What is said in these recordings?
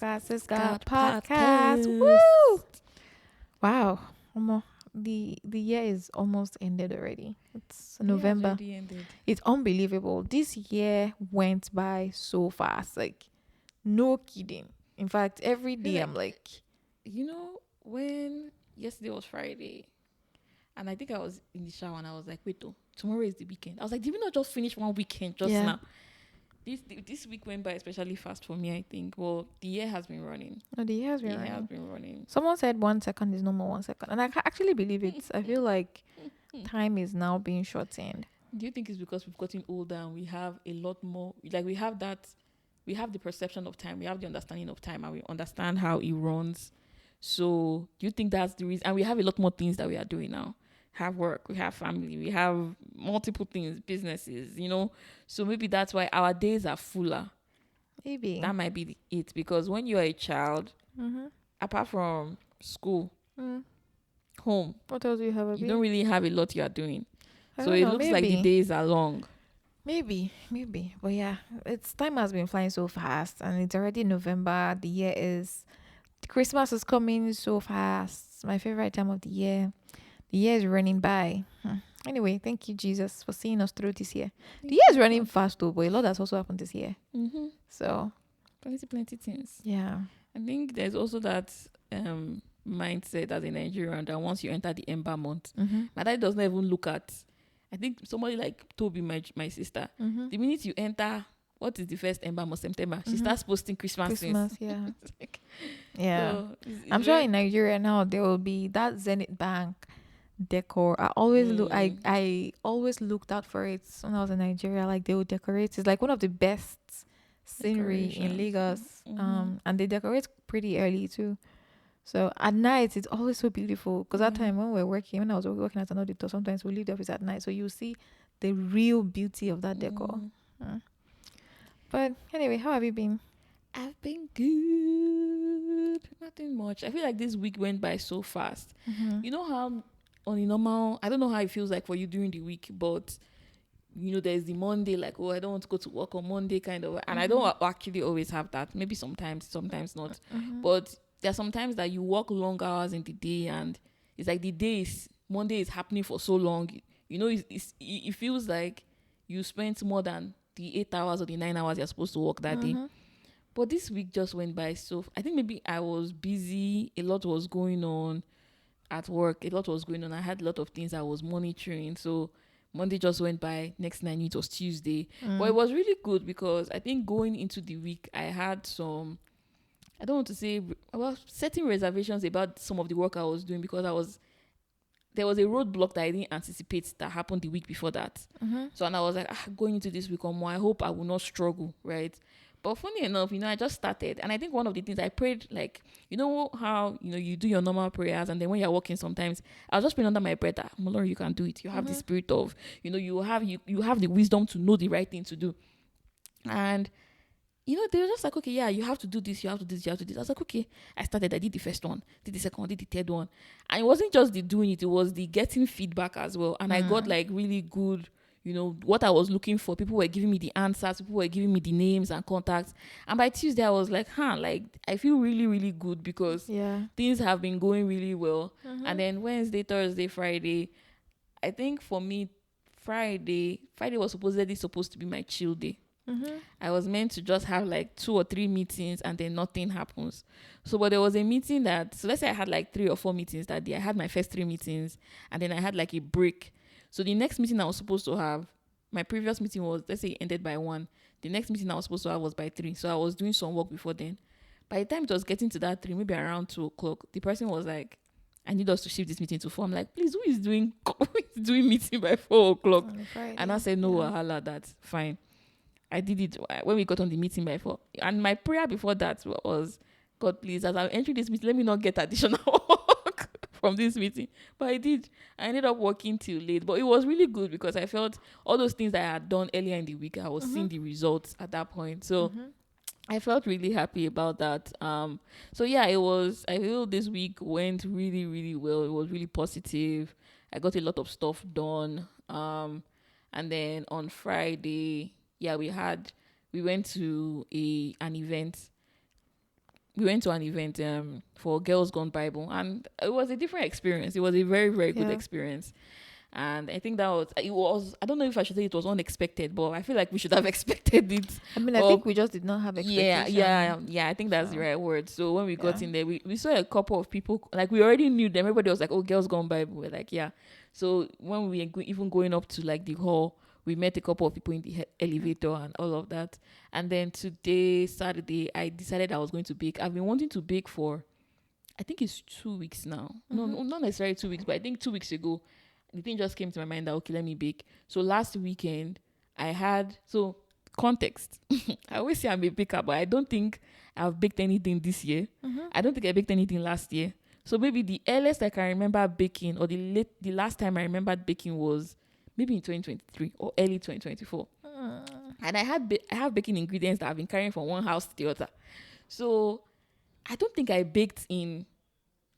It's got podcast. Woo! Wow. The year is almost ended already. It's Yeah, it's November. already ended. It's unbelievable. This year went by so fast. Like, no kidding. In fact, every I feel day like I'm like, when yesterday was Friday, and I think I was in the shower and I was like, wait, oh, tomorrow is the weekend. I was like, did we not just finish one weekend just yeah. now? This week went by especially fast for me. I think. Well, the year has been running. No, the year has The been year has running. been running. Someone said 1 second is no more 1 second. And I actually believe it. I feel like time is now being shortened. Do you think it's because we've gotten older and we have a lot more, like we have that, we have the perception of time, we have the understanding of time, and we understand how it runs. So do you think that's the reason? And we have a lot more things that we are doing now. Have work, we have family, we have multiple things, businesses. So maybe that's why our days are fuller. Maybe. That might be it, because when you're a child, Mm-hmm. apart from school, Mm. home, What else do you have a you don't really have a lot you are doing. I So don't it know. looks like the Maybe. days are long. Maybe. But yeah, it's time has been flying so fast, and it's already November. Christmas is coming so fast. My favorite time of the year. The year is running by. Anyway, thank you, Jesus, for seeing us through this year. The year is running fast, though, but a lot has also happened this year. Mm-hmm. So, Plenty things. yeah. I think there's also that mindset as a Nigerian that once you enter the Ember month, Mm-hmm. my dad does not even look at. I think somebody like Toby, my sister, Mm-hmm. the minute you enter, what is the first Ember month? September. She Mm-hmm. starts posting Christmas things. Yeah. Like, Yeah. so it's I'm sure very, in Nigeria now there will be that Zenith Bank decor. I always looked out for it when I was in Nigeria. Like, they would decorate. It's like one of the best scenery in decorations. Lagos. Mm-hmm. And they decorate pretty early too. So at night it's always so beautiful. Because that Yeah. time when I was working as an auditor, sometimes we leave the office at night, so you see the real beauty of that decor. Mm. Mm. But anyway, how have you been? I've been good. Nothing much. I feel like this week went by so fast. Mm-hmm. You know how on a normal, I don't know how it feels like for you during the week, but there's the Monday, like, oh, I don't want to go to work on Monday kind of, and I don't actually always have that. Maybe sometimes not. Mm-hmm. But there are sometimes that you work long hours in the day, and it's like Monday is happening for so long. It feels like you spent more than the 8 hours or the 9 hours you're supposed to work that day. Mm-hmm. But this week just went by so. I think maybe I was busy. A lot was going on at work. A lot was going on. I had a lot of things I was monitoring. So Monday just went by. Next thing I knew, it was Tuesday. But it was really good because I think going into the week, I had some. I don't want to say I was setting reservations about some of the work I was doing because there was a roadblock that I didn't anticipate that happened the week before that. Mm-hmm. So, and I was like, going into this week or more, I hope I will not struggle, right? But funny enough, I just started. And I think one of the things I prayed, like, how, you do your normal prayers. And then when you're walking sometimes, I was just praying under my breath that, Lord, you can do it. You have the spirit of, you have the wisdom to know the right thing to do. And they were just like, okay, yeah, you have to do this, you have to do this, you have to do this. I was like, okay. I did the first one, did the second one, did the third one. And it wasn't just the doing it was the getting feedback as well. And I got like really good, what I was looking for. People were giving me the answers, people were giving me the names and contacts. And by Tuesday, I was like, like, I feel really, really good because things have been going really well. And then Wednesday, Thursday, Friday, I think for me, Friday was supposed to be my chill day. I was meant to just have like 2 or 3 meetings and then nothing happens. But there was a meeting so let's say I had like 3 or 4 meetings that day. I had my first 3 meetings and then I had like a break. So the next meeting I was supposed to have, my previous meeting was, let's say it ended by 1. The next meeting I was supposed to have was by 3. So I was doing some work before then. By the time it was getting to that 3, maybe around 2 o'clock, the person was like, I need us to shift this meeting to 4. I'm like, please, who is doing meeting by 4 o'clock? And I said, no, wahala, that's fine. I did it when we got on the meeting by 4. And my prayer before that was, God, please, as I'm entering this meeting, let me not get additional work from this meeting. But I did. I ended up working till late. But it was really good because I felt all those things that I had done earlier in the week, I was seeing the results at that point. So I felt really happy about that. So yeah, I feel this week went really, really well. It was really positive. I got a lot of stuff done. And then on Friday, yeah, we went to an event. we went to an event for Girls Gone Bible, and it was a different experience. It was a very, very good Yeah. experience. And I think that was, I don't know if I should say it was unexpected, but I feel like we should have expected it. I mean, I But think we just did not have yeah, expectation. I think that's the So right word. So when we got yeah. in there, we saw a couple of people, like we already knew them. Everybody was like, oh, Girls Gone Bible. We're like, yeah. So when we were even going up to like the hall, we met a couple of people in the elevator and all of that. And then today, Saturday, I decided I was going to bake. I've been wanting to bake for, I think it's 2 weeks now. No, Mm-hmm. no, not necessarily 2 weeks, but I think 2 weeks ago, the thing just came to my mind that, okay, let me bake. So last weekend, I had, so context. I always say I'm a baker, but I don't think I've baked anything this year. Mm-hmm. I don't think I baked anything last year. So maybe the earliest I can remember baking, or the last time I remembered baking was maybe in 2023 or early 2024. And I have baking ingredients that I've been carrying from one house to the other. So I don't think I baked in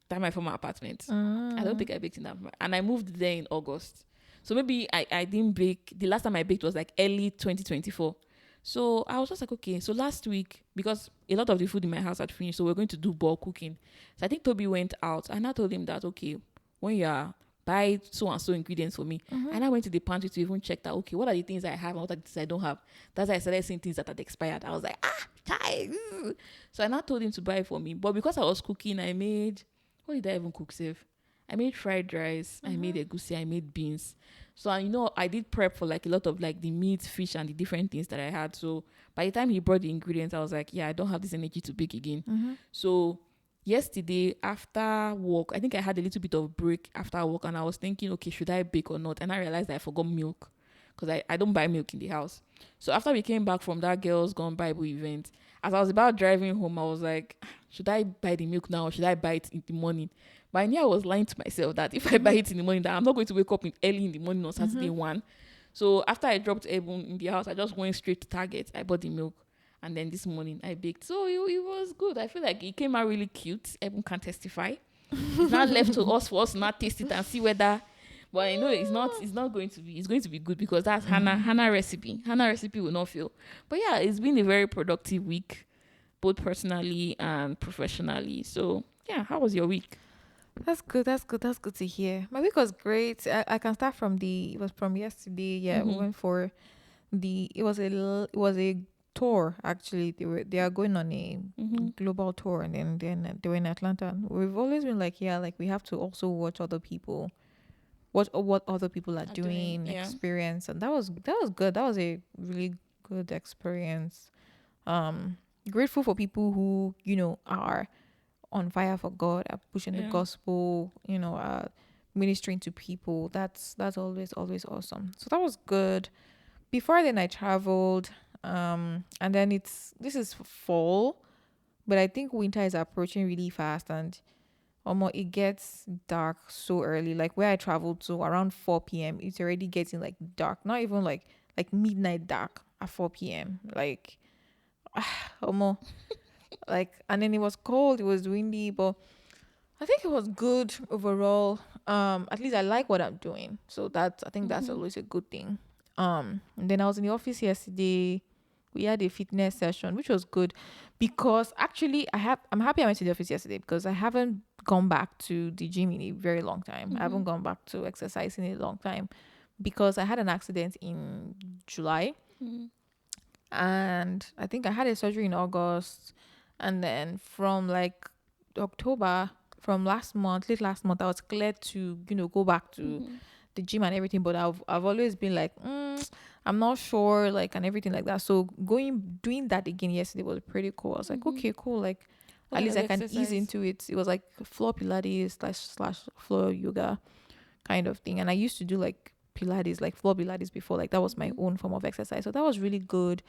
that my former apartment. I don't think I baked in that, and I moved there in August. So maybe I didn't bake. The last time I baked was like early 2024. So I was just like, okay. So last week, because a lot of the food in my house had finished, so we're going to do bulk cooking. So I think Toby went out, and I told him that, okay, when you are buy so and so ingredients for me. And I went to the pantry to even check that, okay, what are the things I have and what are the things I don't have. That's why I started seeing things that had expired. I was like, chai. So I now told him to buy for me. But because I was cooking, I made, what did I even cook, Save? I made fried rice, I made egusi, I made beans. So, I did prep for like a lot of like the meat, fish, and the different things that I had. So by the time he brought the ingredients, I was like, yeah, I don't have this energy to bake again. So yesterday after work, I think I had a little bit of break after work, and I was thinking, okay, should I bake or not? And I realized that I forgot milk, because I don't buy milk in the house. So after we came back from that Girls Gone Bible event, as I was about driving home, I was like, should I buy the milk now or should I buy it in the morning? But I knew I was lying to myself that if I buy it in the morning, that I'm not going to wake up early in the morning on Saturday one. So after I dropped Ebun in the house, I just went straight to Target. I bought the milk. And then this morning I baked. So it was good. I feel like it came out really cute. Ebun can testify. It's not left to us for us to not taste it and see whether, but I know it's not going to be, it's going to be good, because that's Hannah recipe. Hannah recipe will not fail. But yeah, it's been a very productive week, both personally and professionally. So yeah, how was your week? That's good. That's good. That's good to hear. My week was great. I can start from it was from yesterday. Yeah, we Mm-hmm. went for it was a tour actually. They are going on a Mm-hmm. global tour, and then they were in Atlanta. And we've always been like, yeah, like we have to also watch other people, what other people are Are doing, doing, yeah. experience, and that was good. That was a really good experience. Um, Grateful for people who are on fire for God, are pushing the Yeah. gospel, are ministering to people. That's always awesome. So that was good. Before then I traveled, and then this is fall, but I think winter is approaching really fast, and almost it gets dark so early. Like where I traveled to around 4 p.m. it's already getting like dark. Not even like midnight dark at 4 p.m. Like almost like, and then it was cold, it was windy, but I think it was good overall. At least I like what I'm doing. So I think that's Mm-hmm. always a good thing. And then I was in the office yesterday. We had a fitness session, which was good because actually I'm happy I went to the office yesterday because I haven't gone back to the gym in a very long time. I Mm-hmm. haven't gone back to exercising in a long time because I had an accident in July, Mm-hmm. and I think I had a surgery in August, and then from like October, from last month, late last month, I was cleared to go back to Mm-hmm. the gym and everything. But I've always been like, I'm not sure, like, and everything like that. So doing that again yesterday was pretty cool. I was like, Mm-hmm. okay, cool, like What at kind least of I can ease exercise? into it. It was like floor Pilates slash floor yoga kind of thing, and I used to do like Pilates, like floor Pilates before, like that was my Mm-hmm. own form of exercise. So that was really good.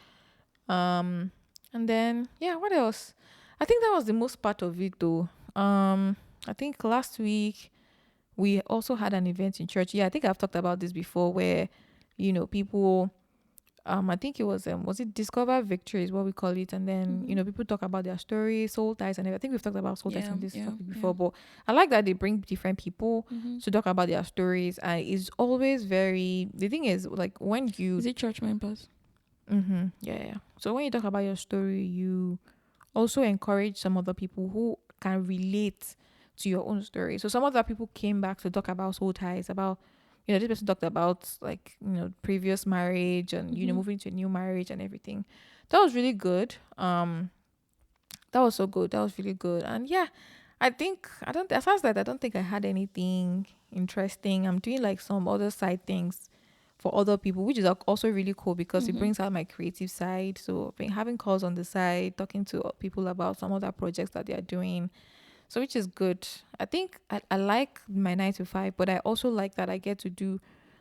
um, and then yeah, what else? I think that was the most part of it though. I think last week we also had an event in church. Yeah, I think I've talked about this before where, people I think it was it Discover Victory is what we call it. And then, Mm-hmm. people talk about their story, soul ties, and everything. I think we've talked about soul ties Yeah. on this Yeah. topic Yeah. before, but I like that they bring different people Mm-hmm. to talk about their stories. And it's always very, the thing is like when you Is it church members? yeah, yeah. So when you talk about your story, you also encourage some other people who can relate to your own story. So some other people came back to talk about soul ties, about, this person talked about like, previous marriage and, Mm-hmm. moving to a new marriage and everything. That was really good. That was so good. That was really good. And yeah, I think I don't as far as that I don't think I had anything interesting. I'm doing like some other side things for other people, which is also really cool because it Mm-hmm. brings out my creative side. So I've been having calls on the side, talking to people about some other projects that they are doing. So which is good. I think I like my 9 to 5, but I also like that I get to do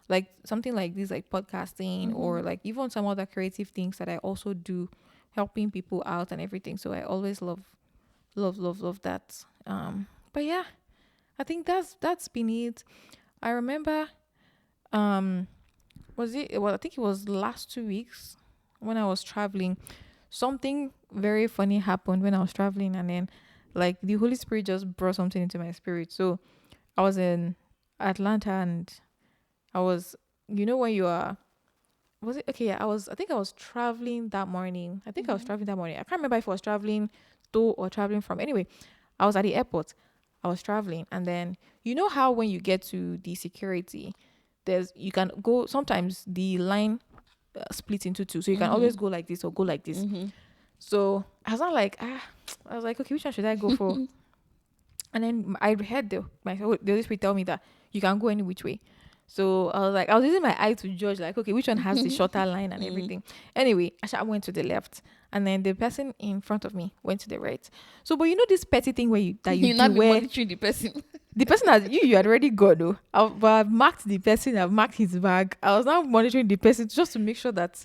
like something like this, like podcasting Mm-hmm. or like even some other creative things that I also do, helping people out and everything. So I always love that. But yeah, I think that's been it. I remember um was it well I think it was last 2 weeks when I was traveling. Something very funny happened when I was traveling, and then like the Holy Spirit just brought something into my spirit. So I was in Atlanta, and I was, when you are, was it okay? Yeah, I think I was traveling that morning. I think I was Mm-hmm. traveling that morning. I can't remember if I was traveling to or traveling from. Anyway, I was at the airport. I was traveling, and then you know how when you get to the security, you can go. Sometimes the line split into two, so you can Mm-hmm. always go like this or go like this. Mm-hmm. So I was not like I was like, okay, which one should I go for? And then I heard the Holy Spirit tell me that you can go any which way. So I was like, I was using my eye to judge, like, okay, which one has the shorter line and everything. Anyway, I went to the left, and then the person in front of me went to the right. So, but this petty thing that you You do, not be where monitoring the person. the person has you had already gone, though. But I've marked the person, I've marked his bag. I was now monitoring the person just to make sure that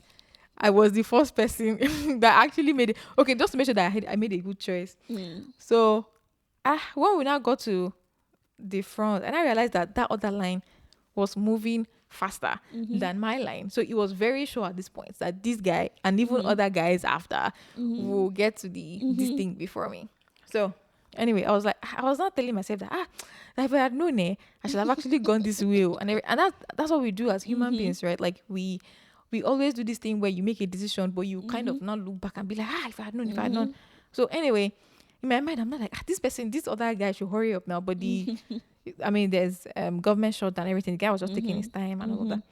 I was the first person that actually made it. Okay, just to make sure that I made a good choice. Mm. So, when we now got to the front, and I realized that other line was moving faster Mm-hmm. than my line. So it was very sure at this point that this guy and even Mm-hmm. other guys after Mm-hmm. will get to the this Mm-hmm. thing before me. So anyway, I was not telling myself that if I had known I should have actually gone this way. And that's what we do as human Mm-hmm. beings, right? Like we always do this thing where you make a decision, but you kind Mm-hmm. of not look back and be like, if I had known. Mm-hmm. So anyway, in my mind, I'm not like, this other guy should hurry up now. But there's government shutdown and everything. The guy was just taking Mm-hmm. his time and all of Mm-hmm. that.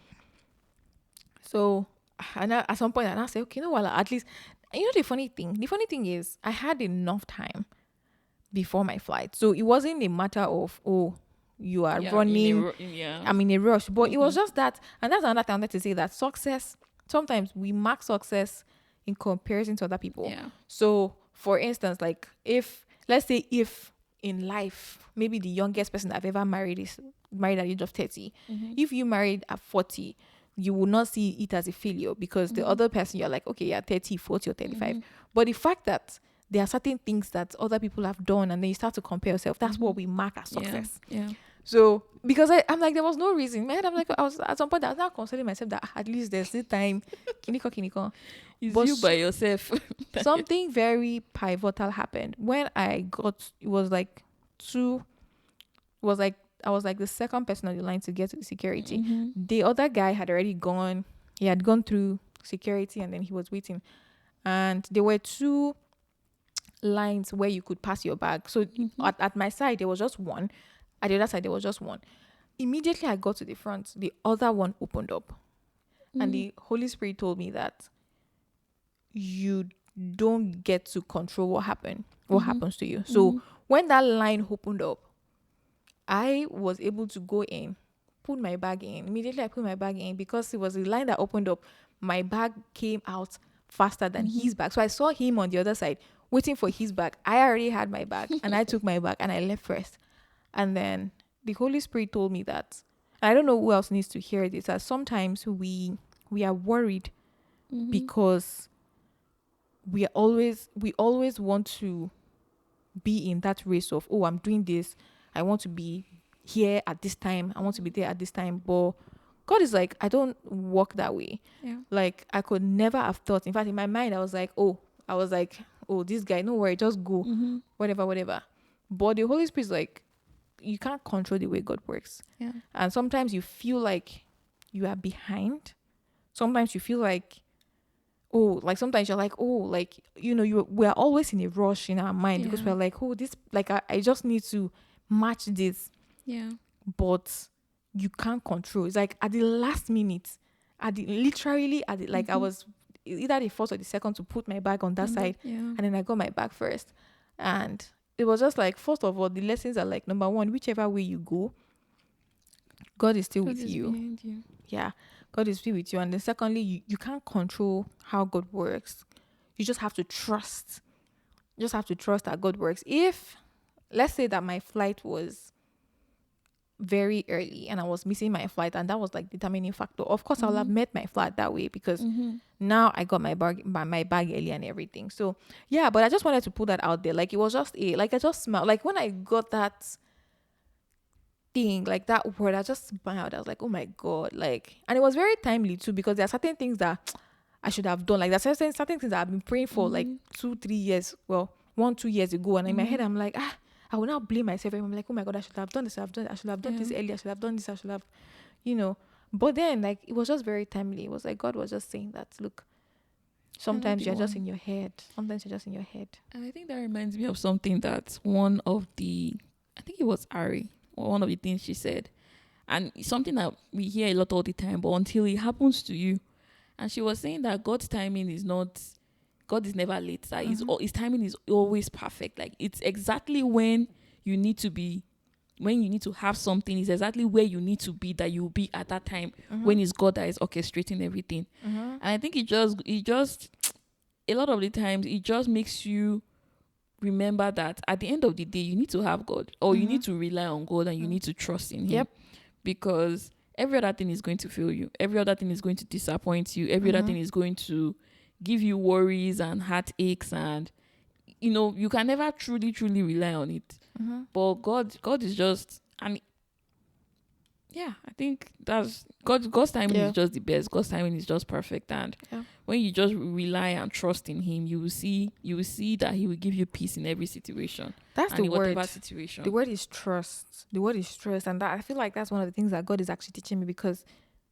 So, and at some point, I say, okay, what? At least, the funny thing. The funny thing is, I had enough time before my flight, so it wasn't a matter of, you are Yeah, running. yeah. I'm in a rush, but it Mm-hmm. was just that, and that's another thing I wanted to say, that success. Sometimes we mark success in comparison to other people. Yeah. So, for instance, like let's say if in life, maybe the youngest person I've ever married is married at the age of 30. Mm-hmm. If you married at 40, you will not see it as a failure because the Mm-hmm. other person, you're like, okay, you're 30, 40, or 35. Mm-hmm. But the fact that there are certain things that other people have done and then you start to compare yourself, that's Mm-hmm. what we mark as Yeah. success. Yeah. So because I'm like, there was no reason. In my head, I'm like, I was at some point I was now consoling myself that at least there's still time. Kiniko. It's But you by yourself. something very pivotal happened when it was like two was like I was like the second person on the line to get to the security. Mm-hmm. The other guy had already gone. He had gone through security and then he was waiting. And there were two lines where you could pass your bag. So Mm-hmm. at my side there was just one. At the other side there was just one. Immediately I got to the front, the other one opened up. And Mm-hmm. the Holy Spirit told me that you don't get to control what Mm-hmm. happens to you. Mm-hmm. So when that line opened up, I was able to go in, put my bag in. Immediately I put my bag in because it was a line that opened up. My bag came out faster than Mm-hmm. his bag. So I saw him on the other side waiting for his bag. I already had my bag and I took my bag and I left first. And then the Holy Spirit told me that I don't know who else needs to hear this, that sometimes we are worried Mm-hmm. because we always want to be in that race of, oh, I'm doing this, I want to be here at this time, I want to be there at this time. But God is like, I don't work that way. Yeah. Like I could never have thought, in fact in my mind I was like, oh, this guy, no worry, just go, Mm-hmm. whatever. But the Holy Spirit is like, you can't control the way God works. Yeah. And sometimes you feel like you are behind. Sometimes you feel like, oh, like sometimes you're like, oh, like, we're always in a rush in our mind because Yeah. we're like, oh, this, like, I just need to match this, Yeah. but you can't control. It's like at the last minute, literally at the, like I Mm-hmm. was either the first or the second to put my bag on that And side, yeah. and then I got my bag first, and it was just like, first of all, the lessons are like, number one, whichever way you go, God is still God with is you. behind you. Yeah, God is still with you. And then secondly, you can't control how God works. You just have to trust. You just have to trust that God works. If, let's say that my flight was very early and I was missing my flight, and that was like determining factor, of course I would have Mm-hmm. met my flight that way, because Mm-hmm. now I got my bag early and everything. So yeah, but I just wanted to put that out there. Like it was just like I just smelled, like when I got that thing, like that word, I just smiled. I was like, oh my God. Like, and it was very timely too, because there are certain things that I should have done. Like there's certain things that I've been praying for like Mm-hmm. 2-3 years, well, 1-2 years ago. And in my Mm-hmm. head, I'm like, I will now blame myself. I'm like, oh my God, I should have done this. I should have done Yeah. this earlier. I should have done this. I should have, you know. But then, like, it was just very timely. It was like God was just saying that, look, Another sometimes you're just one. in your head. Sometimes you're just in your head. And I think that reminds me of something that one of the, I think it was Ari, or one of the things she said. And it's something that we hear a lot all the time, but until it happens to you. And she was saying that God's timing is not, God is never late. That his timing is always perfect. Like it's exactly when you need to be, when you need to have something, is exactly where you need to be, that you'll be at that time, when it's God that is orchestrating everything. And I think it just a lot of the times it just makes you remember that at the end of the day you need to have God, or you need to rely on God, and you need to trust in him. Yep. Because every other thing is going to fail you, every other thing is going to disappoint you, every other thing is going to give you worries and heartaches, and you can never truly rely on it. But God is just, and yeah, I think that's God's timing is Yeah. just the best. God's timing is just perfect. And Yeah. when you just rely and trust in him, you will see that he will give you peace in every situation, That's and the in word. whatever The situation. word is trust. The word is trust. And that, I feel like that's one of the things that God is actually teaching me, because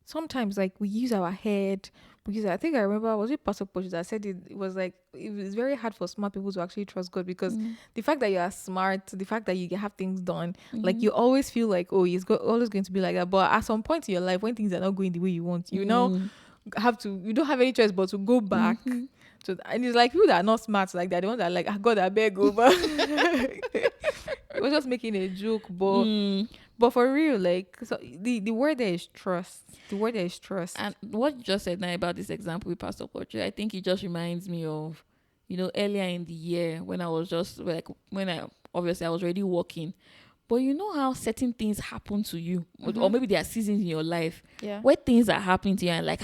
sometimes like we use our head. Because I think I remember, was it Pastor Posh that said it was like it was very hard for smart people to actually trust God, because the fact that you are smart, the fact that you have things done, like you always feel like, oh, always going to be like that. But at some point in your life, when things are not going the way you want, you don't have any choice but to go back. So, and it's like people that are not smart like that, the ones that are like, God, I beg over. It was just making a joke, but for real, like, so the word there is trust. The word there is trust. And what you just said now about this example with Pastor Portrait, I think it just reminds me of, earlier in the year, when I was just like, when I obviously I was already working. But you know how certain things happen to you, or maybe there are seasons in your life Yeah. where things are happening to you, and like,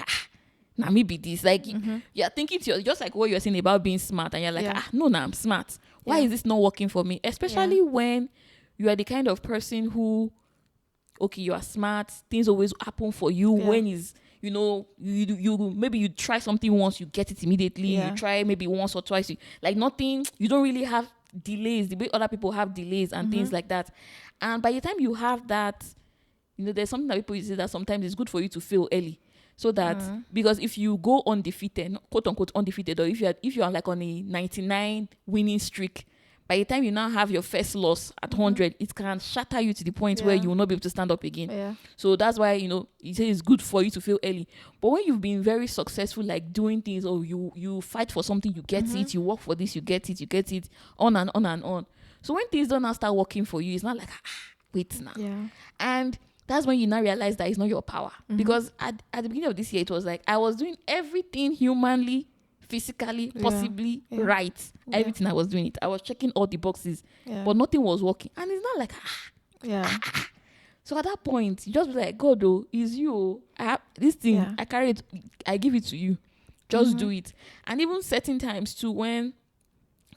now maybe this, like, you're thinking to just like what you're saying about being smart, and you're like, Yeah. no, I'm smart. Why Yeah. is this not working for me? Especially when you are the kind of person who, okay, you are smart, things always happen for you. Yeah. When is, you maybe you try something once, you get it immediately. You Yeah. try maybe once or twice, like nothing, you don't really have delays the way other people have delays and things like that. And by the time you have that, there's something that people say that sometimes it's good for you to fail early, so that, because if you go undefeated, quote unquote undefeated, or if you're like on a 99 winning streak, by the time you now have your first loss at 100, it can shatter you to the point where Yeah. you will not be able to stand up again. Yeah. So that's why, you say it's good for you to fail early. But when you've been very successful, like doing things, or you fight for something, you get it, you work for this, you get it, on and on and on. So when things don't now start working for you, it's not like, wait now. Yeah. And that's when you now realize that it's not your power. Because at the beginning of this year, it was like I was doing everything humanly, physically, possibly right. Everything I was doing it. I was checking all the boxes, but nothing was working. And it's not like, Yeah. So at that point, you just be like, God, oh, is you. I have this thing. Yeah. I carry it. I give it to you. Just do it. And even certain times too, when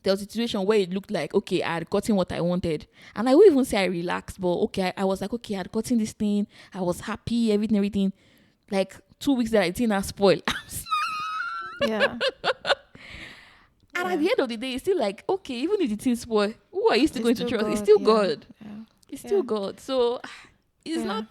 there was a situation where it looked like, okay, I had gotten what I wanted. And I won't even say I relaxed, but okay, I was like, okay, I had gotten this thing. I was happy, everything. Like 2 weeks that I didn't have spoil. Yeah. And at the end of the day, it's still like, okay, even if the thing spoil, who are you still It's going to still trust? It's God. still Yeah. God. Yeah. It's still God. So it's Yeah.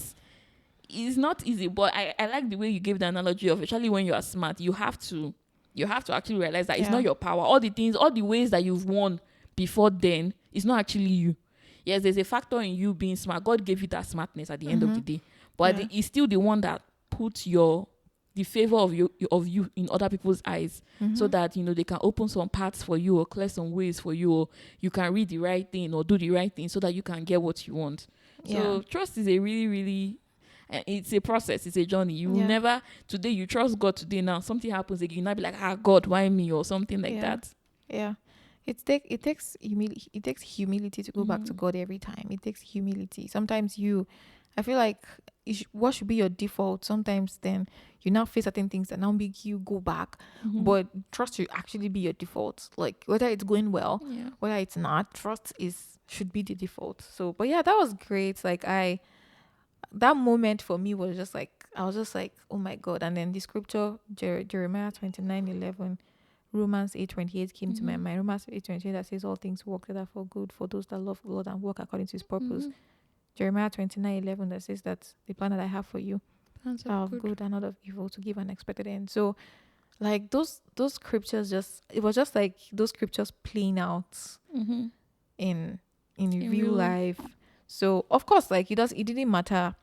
not easy. But I like the way you gave the analogy of, especially when you are smart, you have to You have to actually realize that it's Yeah. not your power. All the things, all the ways that you've won before then, it's not actually you. Yes, there's a factor in you being smart. God gave you that smartness at the end of Mm-hmm. the day, but Yeah. it's still the one that puts the favor of you in other people's eyes, so Mm-hmm. that they can open some paths for you or clear some ways for you, or you can read the right thing or do the right thing so that you can get what you want. Yeah. So trust is a really, really, it's a process, it's a journey. You will Yeah. never, today you trust God, today now something happens again, you not be like, God, why me, or something like Yeah. that. Yeah. It takes humility to go back to Mm-hmm. God every time. It takes humility. Sometimes I feel like what should be your default. Sometimes then you now face certain things that now make you go back. Mm-hmm. But trust should actually be your default. Like whether it's going well, Yeah. whether it's not, trust is should be the default. So, but yeah, that was great. Like that moment for me was just like I was just like, oh my God. And then the scripture Jeremiah 29:11, Romans 8:28 came to my Mm-hmm. mind. Romans 8:28 that says all things work together for good for those that love the Lord and work according to his purpose. Mm-hmm. Jeremiah 29:11 that says that the plan that I have for you Plans of are of good. good and not of evil, to give an expected end. So like those scriptures, just it was just like those scriptures playing out Mm-hmm. in in In real real. life. So of course, like it didn't matter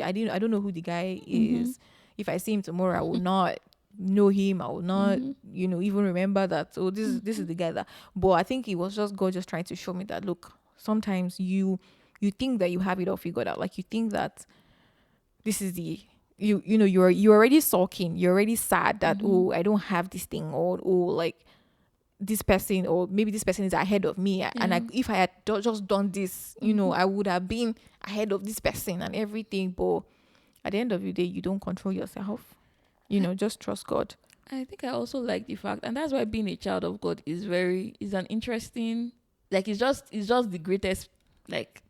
I don't know who the guy Mm-hmm. is. If I see him tomorrow, I will not know him. I will not, Mm-hmm. even remember that. Oh, this is Mm-hmm. the guy that. But I think it was just God just trying to show me that look, sometimes you think that you have it all figured out. Like you think that this is the you're already sulking, you're already sad that Mm-hmm. oh I don't have this thing, or oh like this person, or maybe this person is ahead of me, and Yeah. if I had just done this, Mm-hmm. I would have been ahead of this person and everything. But at the end of the day, you don't control yourself. Just trust God. I think I also like the fact, and that's why being a child of God is an interesting, like it's just the greatest like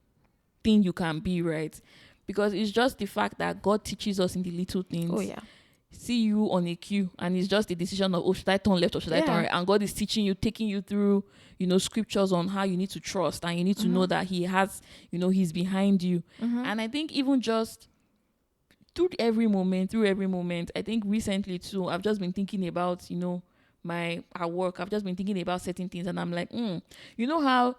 thing you can be, right? Because it's just the fact that God teaches us in the little Oh things. yeah. See you on a queue, and it's just a decision of, oh, should I turn left or should I turn Yeah. right? And God is teaching you, taking you through, scriptures on how you need to trust, and you need to know Mm-hmm. that He has, He's behind you. Mm-hmm. And I think even just through every moment, I think recently too, I've just been thinking about, my at work. I've just been thinking about certain things, and I'm like, how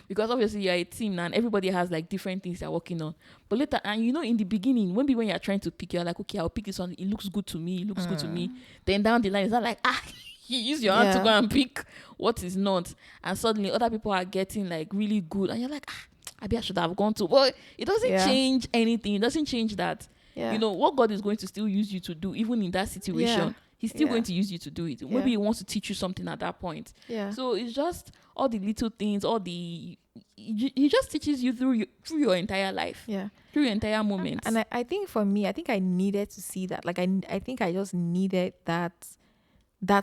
because obviously you're a team now and everybody has like different things they're working on. But later, and in the beginning, maybe when you're trying to pick, you're like, okay, I'll pick this one. It looks good to me. It looks good to me. Then down the line, it's not like, you use your hand to go Yeah. and pick what is not. And suddenly other people are getting like really good. And you're like, maybe I should have gone to. But it doesn't Yeah. change anything. It doesn't change that, Yeah. what God is going to still use you to do, even in that Yeah. situation. He's still Yeah. going to use you to do it. Yeah. Maybe he wants to teach you something at that point. Yeah. So it's just all the little things, he just teaches you through your entire life, Yeah. through your entire moments. And I think for me, I think I needed to see that. Like I think I just needed that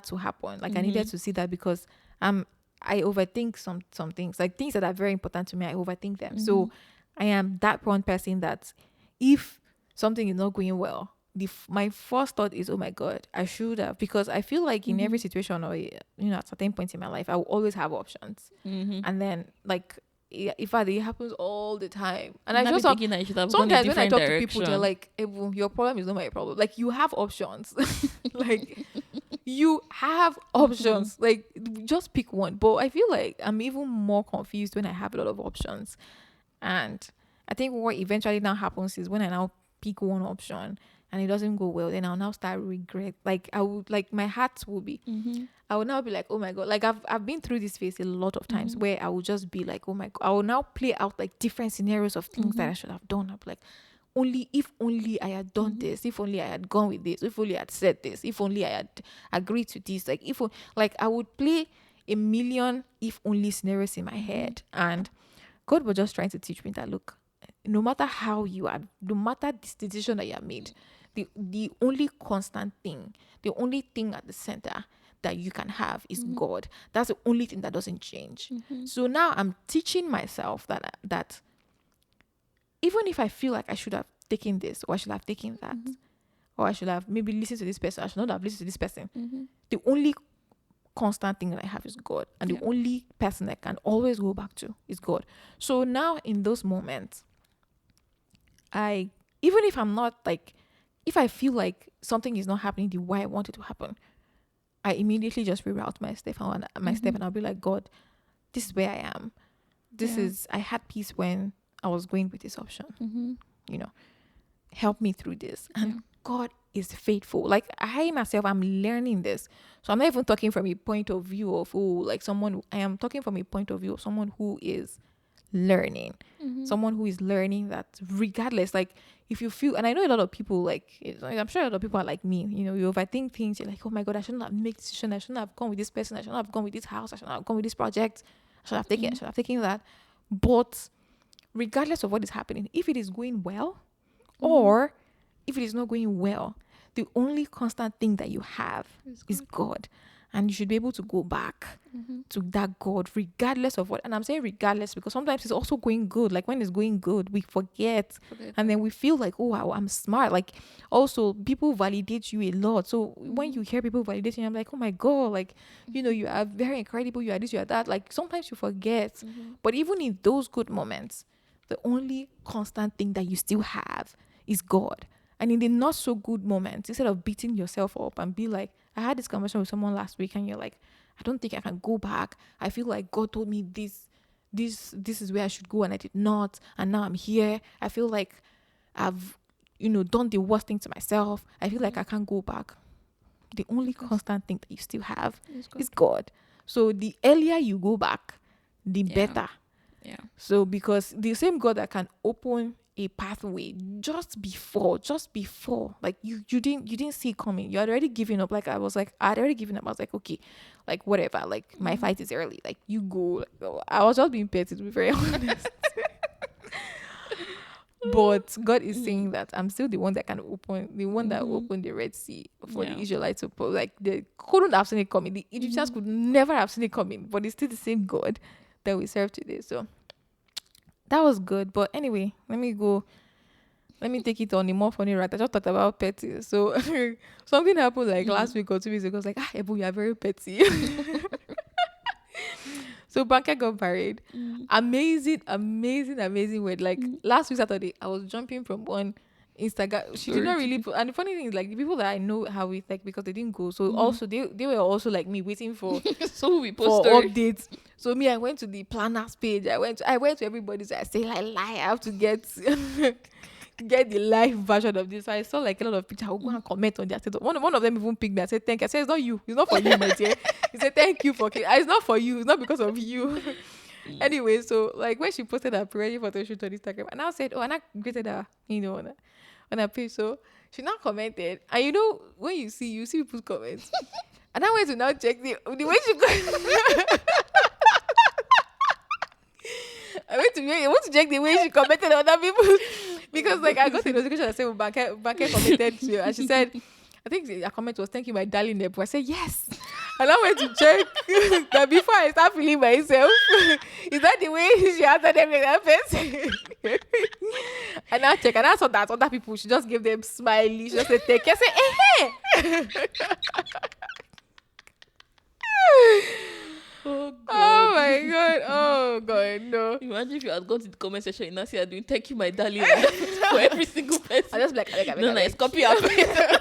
to happen. Like I needed Mm-hmm. to see that because I overthink some things. Like things that are very important to me, I overthink them. Mm-hmm. So I am that one person that if something is not going well, my first thought is, oh my God, I should have, because I feel like in every Mm-hmm. situation, or at certain points in my life, I will always have options. Mm-hmm. And then like in fact it happens all the time. And I Not be just thinking that you should have gone a sometimes when I different talk to people, they're direction. like, "Ebun, your problem is not my problem." Like you have options. Like you have options. Like just pick one. But I feel like I'm even more confused when I have a lot of options. And I think what eventually now happens is when I now pick one option and it doesn't go well, then I'll now start regret. Like I would, like my heart will be, Mm-hmm. I would now be like, oh my God. Like I've been through this phase a lot of times Mm-hmm. where I would just be like, oh my God. I will now play out like different scenarios of things that Mm-hmm. I should have done. I'm like, if only I had done Mm-hmm. this, if only I had gone with this, if only I had said this, if only I had agreed to this. Like like I would play a million if only scenarios in my head. And God was just trying to teach me that look, no matter how you are, no matter this decision that you have made, the only constant thing, the only thing at the center that you can have is Mm-hmm. God. That's the only thing that doesn't change. Mm-hmm. So now I'm teaching myself that even if I feel like I should have taken this, or I should have taken that, Mm-hmm. or I should have maybe listened to this person, I should not have listened to this person. Mm-hmm. The only constant thing that I have is God. And Yeah. the only person I can always go back to is God. So now in those moments, even if I'm not like, if I feel like something is not happening the way I want it to happen, I immediately just reroute my step and I'll be like, God, this is where I am. I had peace when I was going with this option. You know, help me through this. And God is faithful. Like I myself, I'm learning this. So I'm not even talking from a point of view of I am talking from a point of view of someone who is learning. Someone who is learning that regardless, like if you feel, and I know a lot of people I'm sure a lot of people are like me, you overthink things. You're like, oh my God, I shouldn't have made this decision. I shouldn't have gone with this person. I shouldn't have gone with this house. I shouldn't have gone with this project. I should have taken that. But regardless of what is happening, if it is going well or if it is not going well, the only constant thing that you have is God. And you should be able to go back to that God regardless of what. And I'm saying regardless because sometimes it's also going good. Like when it's going good, we forget. And then we feel like, oh, wow, I'm smart. Like also people validate you a lot. So when you hear people validating you, I'm like, oh my God, like, you are very incredible. You are this, you are that. Like sometimes you forget. But even in those good moments, the only constant thing that you still have is God. And in the not so good moments, instead of beating yourself up and be like, I had this conversation with someone last week and you're like, I don't think I can go back. I feel like God told me this is where I should go and I did not. And now I'm here. I feel like I've, done the worst thing to myself. I feel like I can't go back. The only constant thing that you still have is God. So the earlier you go back, the better. Yeah. So because the same God that can open a pathway just before, like you didn't see it coming. You had already given up. Like I had already given up. I was like, okay, like whatever. Like my flight is early. Like you go. I was just being petty to be very honest. But God is saying that I'm still the one that can open, the one that opened the Red Sea for the Israelites to put. Like they couldn't have seen it coming. The Egyptians could never have seen it coming. But it's still the same God that we serve today. So that was good. But anyway, let me take it on the more funny route. I just talked about petty. So something happened like last week or 2 weeks ago. I was like, Ebun, you are very petty. So Banker got married. Amazing word. Like last week Saturday, I was jumping from one Instagram. She did not really put, and the funny thing is like the people that I know how it like because they didn't go. So also they were also like me waiting for so we for post updates. So me, I went to the planners page. I went to everybody's. I say like lie. I have to get the live version of this. So I saw like a lot of pictures. I would go and comment on their status. One of them even picked me. I said thank you. I said it's not you. It's not for you, my dear. He said thank you for. It's not for you. It's not because of you. Anyway, so like when she posted her pre-wedding photo shoot on Instagram, and I said, and I greeted her, on her page. So she now commented, and when you see people's comments, and I went to now check the way she. I went to check the way she commented on other people because like I got a notification that said Banker commented to you, and she said, I think her comment was thank you my darling Ebun. I said yes, and I went to check that before I start feeling myself. Is that the way she answered them like that person? And I check and I saw that other people she just gave them smiley. She just said take care. I said Oh my God. Oh God, no. Imagine if you had gone to the comment section and now see her doing thank you, my darling, for every single person. I just like, nice. Copy her face.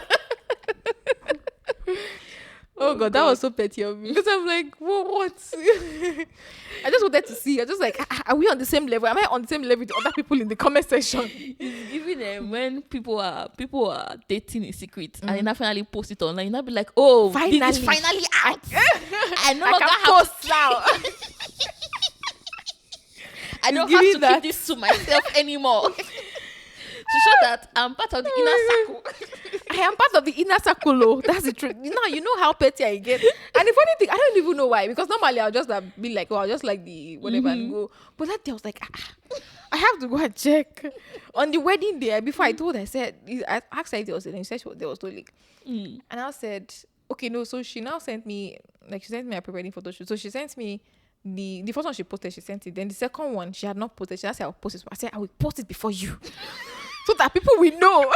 Oh God, that was so petty of me. Because I'm like, what? I just wanted to see. I just like, are we on the same level? Am I on the same level with other people in the comment section? It's even when people are dating in secret and then I finally post it online, you'll be like, oh, finally. This is finally out. I no I longer can have post now. I don't have to keep this to myself anymore. To show that I'm part of the inner circle. I am part of the inner circle. Oh, that's the truth. You know how petty I get. And the funny thing, I don't even know why. Because normally I'll just be like, I'll just like the whatever and go. But that day I was like, I have to go and check. On the wedding day, before I told her, I asked her if there was anything. She said there was no leak. And I said, okay, no. So she now sent me, she sent me a pre-wedding photo shoot. So she sent me the first one she posted, she sent it. Then the second one, she had not posted. She said, I'll post it. I said, I will post it before you. So that people will know.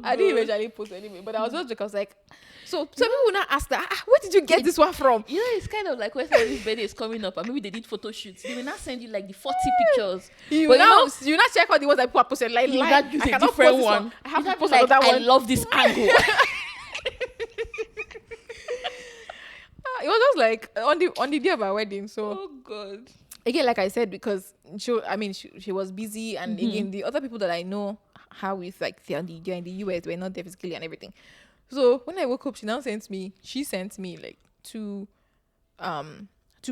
I didn't eventually post anyway, but I was just like, So some people will not ask that, where did you get this one from? You know, it's kind of like when somebody's birthday is coming up and maybe they did photo shoots. They will not send you like the 40 pictures. You But now you not check out the ones that people are posted. Like, you like not use I a cannot different post this one. I have You to not post be like, another I one. love this angle. It was just like on the day of our wedding. So Oh God. again, like I said, because she was busy, and again, the other people that I know how with like they're in the US, were not there physically and everything. So when I woke up, she sent me like two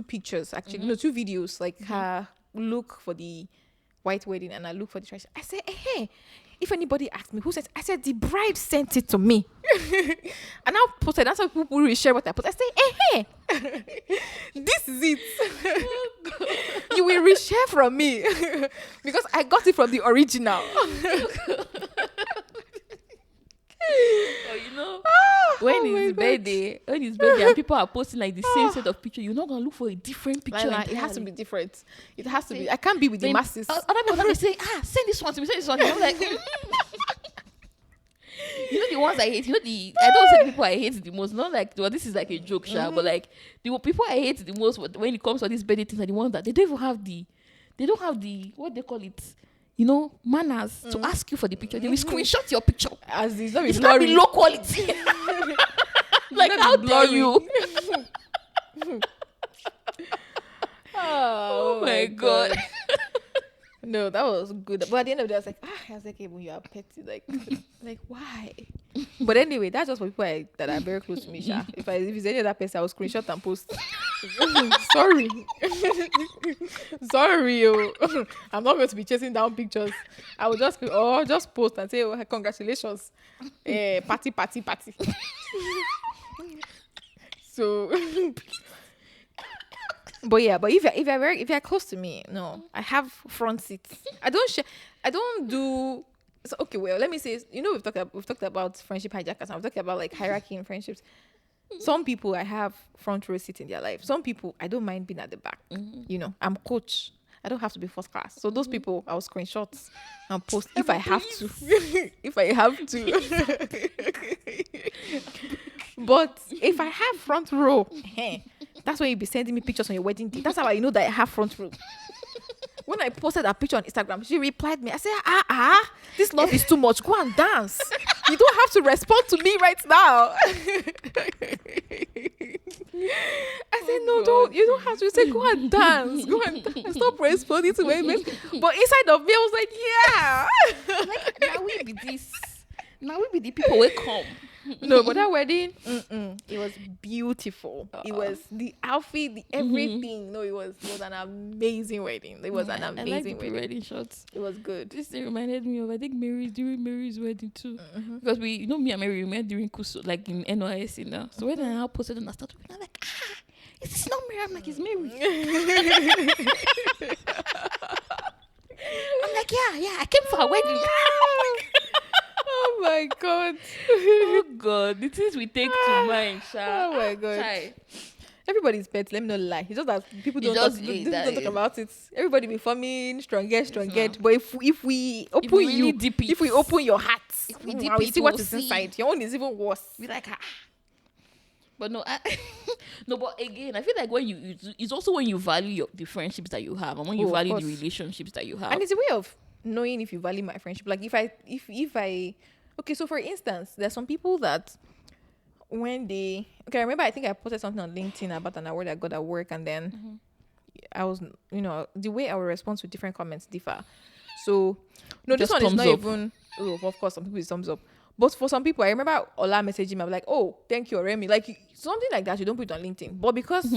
pictures actually, no, two videos, like her look for the white wedding and I look for the trash. I said, hey, if anybody asked me who sent, I said the bride sent it to me. And I posted. That's how people will share what I put. I say, hey, this is it. You will reshare from me because I got it from the original. Oh, you know, when his birthday, and people are posting like the same set of pictures, you're not gonna look for a different picture. Like, it has to be different. It has to be. I can't be with the masses. Other people will say, send this one to me, send this one to me. I'm like, you know the ones I hate. You know I don't say the people I hate the most. Not like, well, this is like a joke, but like the people I hate the most when it comes to these birthday things are the ones that they don't have the what they call it. You know, manners to ask you for the picture. They will screenshot your picture. As it's not It's not be low quality. Like, how dare you? Oh my God. No, that was good. But at the end of the day, I was like, hey, when you are petty, like why? But anyway, that's just for people that are very close to me, Sha. If it's any other person, I will screenshot and post. Sorry. Sorry, yo. I'm not going to be chasing down pictures. I will just post and say, oh, congratulations. Party. So but if you're close to me, no, I have front seats. I don't do. So, okay, well, let me say, we've talked about friendship hijackers, and we've talked about like hierarchy in friendships. Some people I have front row seats in their life. Some people I don't mind being at the back. I'm coach. I don't have to be first class. So those people I'll screenshot and post if I have to. If I have to. But if I have front row, that's why you'll be sending me pictures on your wedding day. That's how I know that I have front row. When I posted that picture on Instagram, she replied me. I said, this love is too much. Go and dance. You don't have to respond to me right now. I said, no, you don't have to. Say, go and dance. Stop responding to my message. But inside of me, I was like, yeah. Like, now we be this. Now we be the people who come. No, but that wedding, it was beautiful. It was the outfit, the everything. No, it was an amazing wedding. It was an amazing wedding shots. It was good. This thing reminded me of, I think, during Mary's wedding too. Because me and Mary, we met during Kusu, like in NYC now. So when I now posted and I started, I'm like, is this not Mary? I'm like, it's Mary. I'm like, yeah, I came for her wedding. Oh my God. Oh God. The things we take to mind, Sha. Oh my God. Chai. Everybody's pet, let me not lie. It's just that people don't talk about it. Everybody be forming strongest. But if we open your heart, we see what is inside. Your own is even worse. Be like, But no, but again, I feel like when it's also when you value the friendships that you have and when you value the relationships that you have. And it's a way of knowing if you value my friendship. Like if I okay, so for instance, there's some people that when I remember I think I posted something on LinkedIn about an award I got at work, and then I was, the way I will respond to different comments differ. So no, this one is not even, of course some people is thumbs up. But for some people, I remember Ola messaging me, I'm like, oh, thank you, Remy. Like something like that, you don't put it on LinkedIn. But because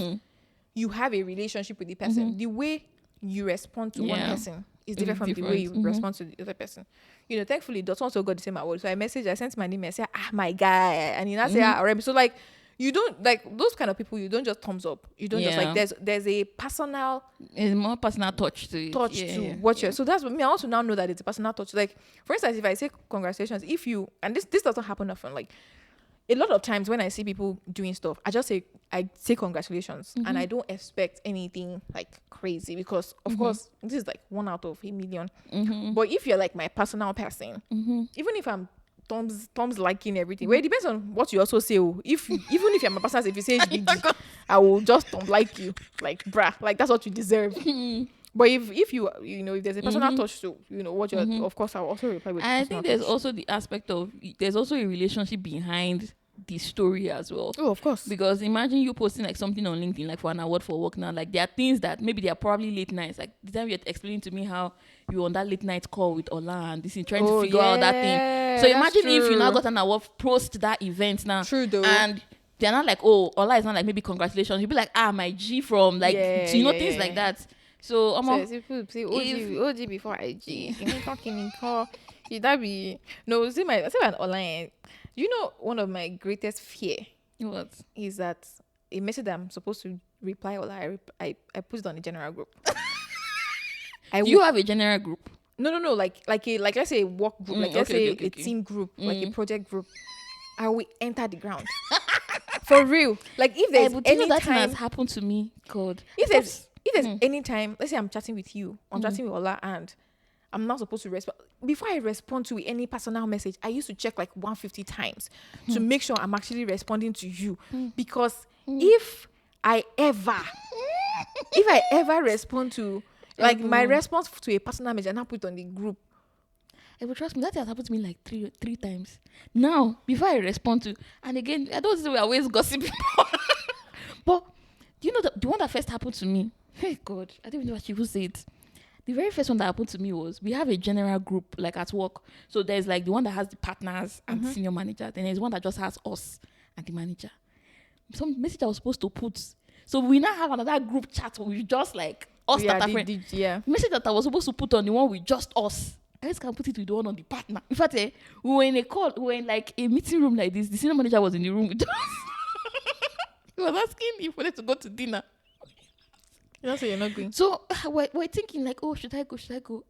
you have a relationship with the person, the way you respond to one person is different from the way you respond to the other person. Thankfully, Dot also got the same award. So I sent my name, I said, my guy. And he now say, Remy. So like, you don't, like those kind of people, you don't just thumbs up. You don't just like, there's a personal. It's more personal touch to it. So that's what I also now know that it's a personal touch. Like, for instance, if I say congratulations, and this doesn't happen often, like a lot of times when I see people doing stuff, I say congratulations, and I don't expect anything like crazy because of course this is like 1 out of a million. But if you're like my personal person, even if I'm thumbs liking everything. Well, it depends on what you also say. Oh. If even if you're my person, if you say HBD, I will just thumb like you, like bruh, like that's what you deserve. But if you know if there's a personal touch, so you know what you're, of course I'll also reply with. I personal think there's touch. also the aspect of there's also a relationship behind the story as well. Oh, of course. Because imagine you posting like something on LinkedIn, like for an award for work now. Like there are things that maybe they are probably late nights. Like the time you're explaining to me how you were on that late night call with Ola and this is trying to figure out that thing. So imagine if you now got an award post that event now. True though. And they're not like, oh, Ola is not like maybe congratulations. You'll be like, my G from like things like that. So people say OG before IG. You know, talking call. That be no. See an online. You know, one of my greatest fear what is that a message that I'm supposed to reply or I put it on the general group. Do you have a general group? No. Like let's say a work group, like let's say a team group, like a project group. I will enter the ground. For real. Like if there's any that time has happened to me, God. If there's any time, let's say I'm chatting with you, I'm chatting with Ola, and I'm not supposed to respond. Before I respond to any personal message, I used to check like 150 times to make sure I'm actually responding to you. Because if I ever respond to, like my response to a personal message and I put it on the group. But trust me, that has happened to me like three times. Now, before I respond to, and again, I don't say we always gossip people. But do you know the one that first happened to me? Hey God, I don't even know what people say it. The very first one that happened to me was we have a general group like at work. So there's like the one that has the partners and the senior manager. Then there's one that just has us and the manager. Some message I was supposed to put. So we now have another group chat where we just like us that are friends. Message that I was supposed to put on the one with just us. I just can't put it with the one on the partner. In fact, we were in a call, we were in like a meeting room like this. The senior manager was in the room with us. He was asking if we wanted to go to dinner. You know, so you're not going. So we're thinking like, oh, should I go?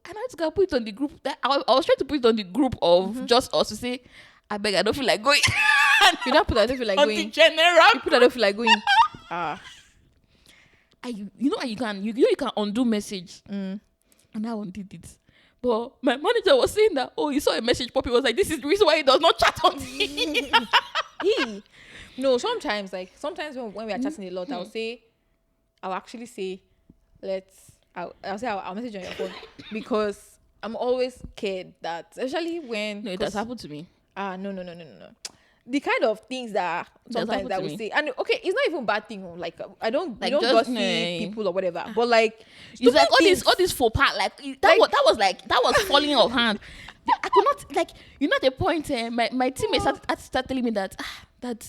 And I just gotta put it on the group. That I was trying to put it on the group of just us to say, I beg, I don't feel like going. You don't put I don't feel like on going. The general. You put I don't feel like going. You can undo message. And I undid it. But my manager was saying that, he saw a message pop. He was like, this is the reason why he does not chat on me. No, sometimes when we are chatting a lot, I'll actually say, I'll message on your phone because I'm always scared that, especially when. No, it has happened to me. No. The kind of things that sometimes that we say, and okay, it's not even bad thing. Like I don't gossip people or whatever, but like it's like all this faux pas, like that was falling off hand. I could not like at the point my teammates started telling me that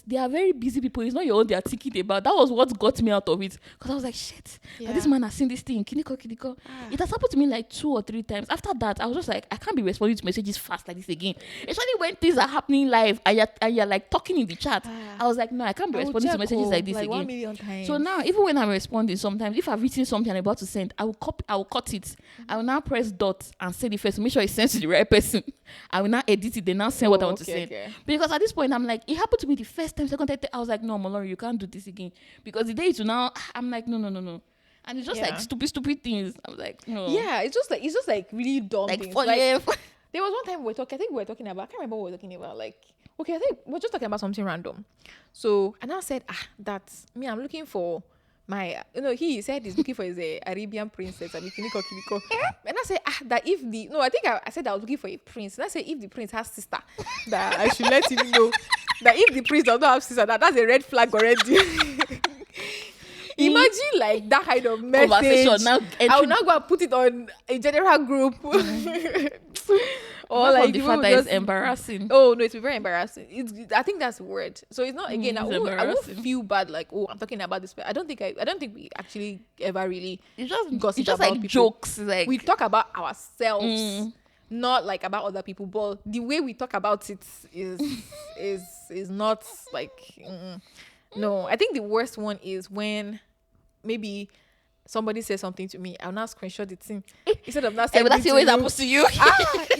they are very busy people. It's not your own they are thinking about. That was what got me out of it because I was like, shit, that this man has seen this thing. Kiniko. It has happened to me like 2 or 3 times. After that, I was just like, I can't be responding to messages fast like this again. Especially when things are happening live and you're like talking in the chat. I was like, no, I can't be responding to messages like this again. 1 million times. So now, even when I'm responding, sometimes if I've written something I'm about to send, I will cut it. I will now press dot and send it first to make sure it sends to the right person. I will now edit it, then now send what I want to send. Okay. Because at this point, I'm like, it happened to me the first time, second time, I was like, no, Omo-Olorun, you can't do this again. Because the day to now, I'm like, no. And it's just like stupid things. I'm like, no. Yeah, it's just like really dumb like things. Like, there was one time we were talking, I think we were talking about, I can't remember what we were talking about. Like, okay, I think we were just talking about something random. So, and I said, that's me, I'm looking for my, he said he's looking for his Arabian princess. And I said, that if I said I was looking for a prince. And I said, if the prince has sister, that I should let him know that if the prince does not have sister, that's a red flag already. Imagine like that kind of message. I will now go and put it on a general group. Or like the fact that it's embarrassing. Oh no, it's very embarrassing. I think that's the word. So it's not again. I won't feel bad like I'm talking about this. I don't think we actually ever really. It's just gossip. It's just about like people. jokes. Like we talk about ourselves, not like about other people. But the way we talk about it is not like. No, I think the worst one is when maybe somebody says something to me, I'll now screenshot the thing instead of not saying. But that's always happens to you. It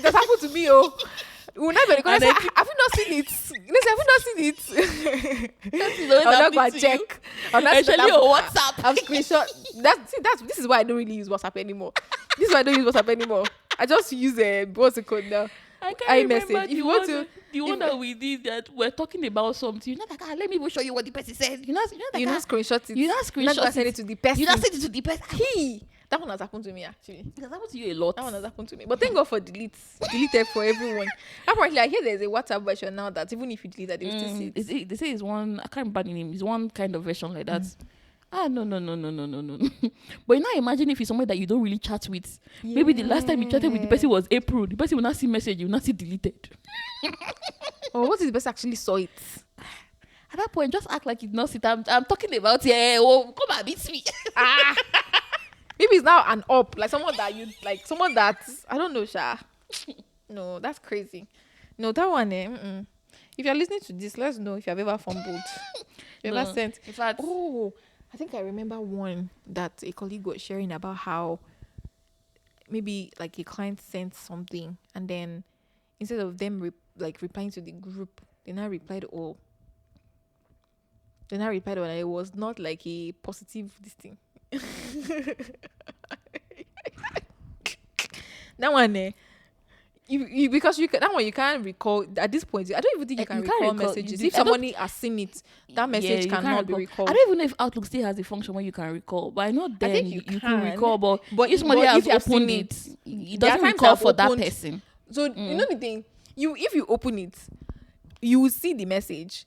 has happened to me. We'll never because have you not seen it? Have you not seen it? I'll not go and check. Especially on WhatsApp. I've screenshot. This is why I don't really use WhatsApp anymore. I just use what's it called now? I can't remember iMessage. If you want to, the one if that we did that we're talking about something. You're not like, let me even show you what the person said. you not screenshot it, you not you not go and screenshot send it. it to the You not person. send it to the person. He that one has happened to me actually. It has happened to you a lot. That one has happened to me. But thank God for deleted for everyone. Apparently, I hear there's a WhatsApp version now that even if you delete that, they will still see it. They say it's one. I can't remember the name. It's one kind of version like that. Ah, no. But now imagine if it's someone that you don't really chat with. Yeah. Maybe the last time you chatted with the person was April. The person will not see message. You will not see deleted. Or what if the person actually saw it? At that point, just act like you not see it. I'm talking about, yeah, oh, come and meet me. Maybe it's now an up. Like someone that, I don't know, Sha. No, that's crazy. No, that one, if you're listening to this, let us know if you've ever fumbled. You ever sent. In fact, I think I remember one that a colleague was sharing about how maybe like a client sent something and then instead of them replying to the group, they now replied all. And it was not like a positive this thing. That one, you because you can, that one you can't recall at this point. I don't even think you can recall messages. If somebody has seen it, that message cannot be recalled. I don't even know if Outlook still has a function where you can recall, but I know then I think you can recall. But if somebody has opened it, it doesn't recall for that person. So you know the thing, if you open it, you will see the message.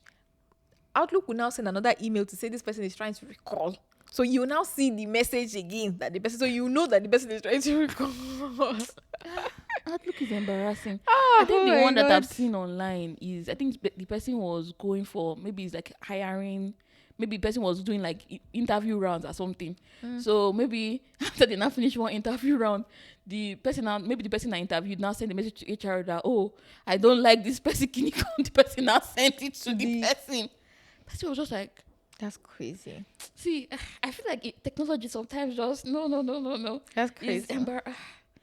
Outlook will now send another email to say this person is trying to recall. So you will now see the message again that the person, so you know that the person is trying to recall. Outlook is embarrassing. I think the one that I've seen online is, I think the person was going for, maybe it's like hiring, maybe the person was doing like interview rounds or something. So maybe after they now finish one interview round, the person that interviewed now send a message to HR that, oh, I don't like this person. Can you come? The person now sent it to the person. Person was just like, that's crazy. See, I feel like technology sometimes just no. That's crazy.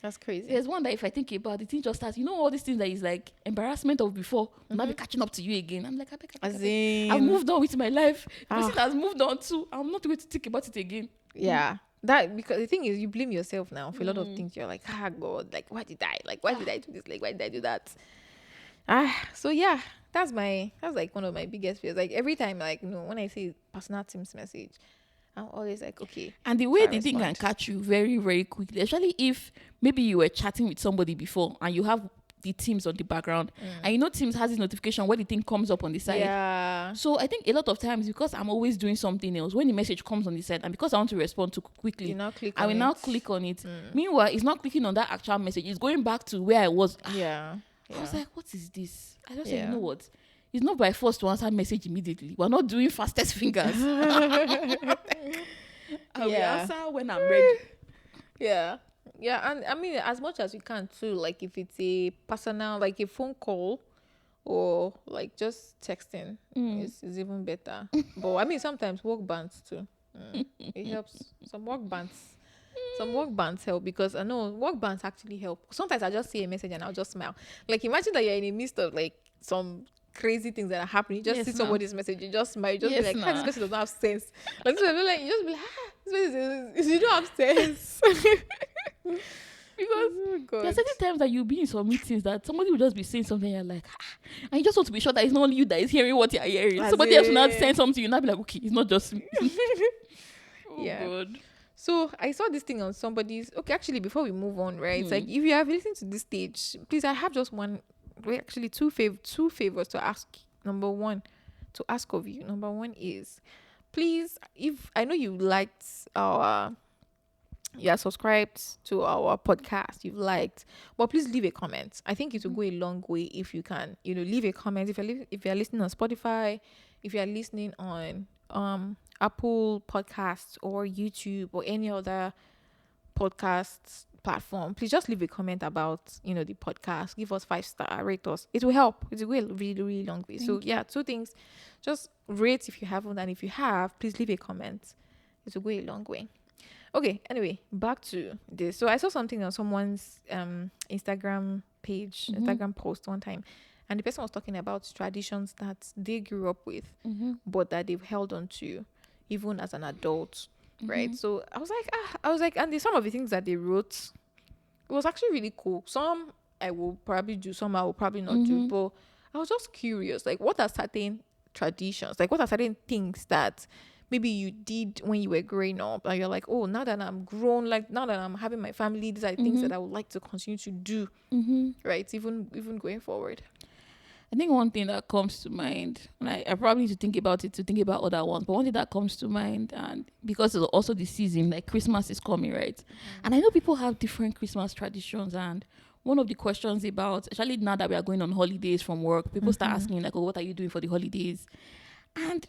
That's crazy. There's one that if I think about it, it just starts. You know all these things that is like embarrassment of before, not be catching up to you again. I'm like, I've moved on with my life. The person has moved on too. I'm not going to think about it again. Yeah. That, because the thing is, you blame yourself now for a lot of things. You're like, God, like why did I do this? Like why did I do that? So yeah, that's like one of my biggest fears. Like every time, like when I see personal Teams message, I'm always like, okay. And the way the thing can catch you very, very quickly, especially if maybe you were chatting with somebody before and you have the Teams on the background, and Teams has this notification where the thing comes up on the side. Yeah. So I think a lot of times, because I'm always doing something else, when the message comes on the side, and because I want to respond too quickly, I will now click on it. Meanwhile, it's not clicking on that actual message. It's going back to where I was. Yeah. I was like, what is this? I just said, you know what? It's not by force to answer message immediately. We're not doing fastest fingers. I will answer when I'm ready. Yeah. Yeah, and I mean, as much as you can too, like if it's a personal, like a phone call or like just texting is even better. But I mean, sometimes work bands too. It helps. Some work bands help, because I know work bands actually help. Sometimes I just see a message and I'll just smile. Like imagine that you're in the midst of like some crazy things that are happening. You just see somebody's message, you just smile, you just be like, this person does not have sense. Like this person, like you just be like, this person you don't have sense. Because there are certain times that you'll be in some meetings that somebody will just be saying something and you're like, and you just want to be sure that it's not only you that is hearing what you're hearing. Somebody else will not say something, you'll not be like, okay, it's not just me. God. So I saw this thing on somebody's. Okay, actually, before we move on, right? It's like, if you have listened to this stage, please, I have just one. Wait, actually, two favors to ask. Number one, to ask of you. Number one is, please, if I know you liked you are subscribed to our podcast, you've liked, but please leave a comment. I think it will go a long way if you can, leave a comment. If you're listening on Spotify, if you're listening on Apple Podcasts or YouTube or any other podcast platform, please just leave a comment about the podcast. Give us 5-star, rate us. It will help. It will go a really, really long way. So yeah, 2 things: just rate if you haven't, and if you have, please leave a comment. It will go a long way. Okay, anyway, back to this. So I saw something on someone's Instagram page, Instagram post one time, and the person was talking about traditions that they grew up with, but that they've held on to even as an adult, right? So I was like, and some of the things that they wrote, it was actually really cool. Some I will probably do, some I will probably not do. Mm-hmm. But I was just curious, like, what are certain traditions, like what are certain things that maybe you did when you were growing up and you're like, oh, now that I'm grown, like now that I'm having my family, these are things Mm-hmm. that I would like to continue to do, Mm-hmm. right? Even going forward. I think one thing that comes to mind, like I probably need to think about it to think about other ones, but one thing that comes to mind, and because it's also the season, like Christmas is coming, right? And I know people have different Christmas traditions, and one of the questions about, especially now that we are going on holidays from work, people start asking like, "Oh, what are you doing for the holidays?" And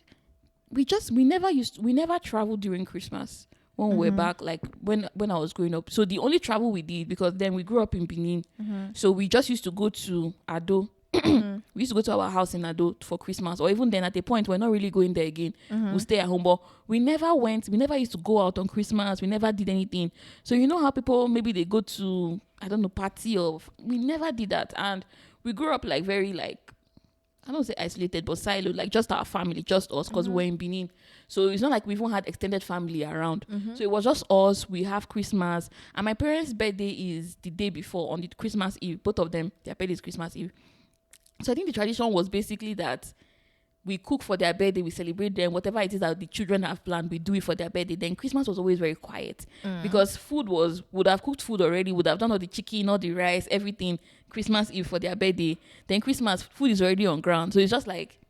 we never traveled during Christmas when we were back, like when I was growing up. So the only travel we did, because then we grew up in Benin, so we just used to go to Ado. We used to go to our house in Ado for Christmas, or even then at a point we're not really going there again. We'll stay at home, but we never used to go out on Christmas. We never did anything. So you know how people, maybe they go to, I don't know, party, or we never did that. And we grew up like very, like, I don't say isolated, but siloed, like just our family, just us, because we're in Benin. So it's not like we even had extended family around. So it was just us. We have Christmas, and my parents' birthday is the day before, on the Christmas Eve. Both of them, their birthday is Christmas Eve. So I think the tradition was basically that we cook for their birthday, we celebrate them, whatever it is that the children have planned, we do it for their birthday. Then Christmas was always very quiet, because would have cooked food already, would have done all the chicken, all the rice, everything, Christmas Eve for their birthday. Then Christmas, food is already on ground. So it's just like,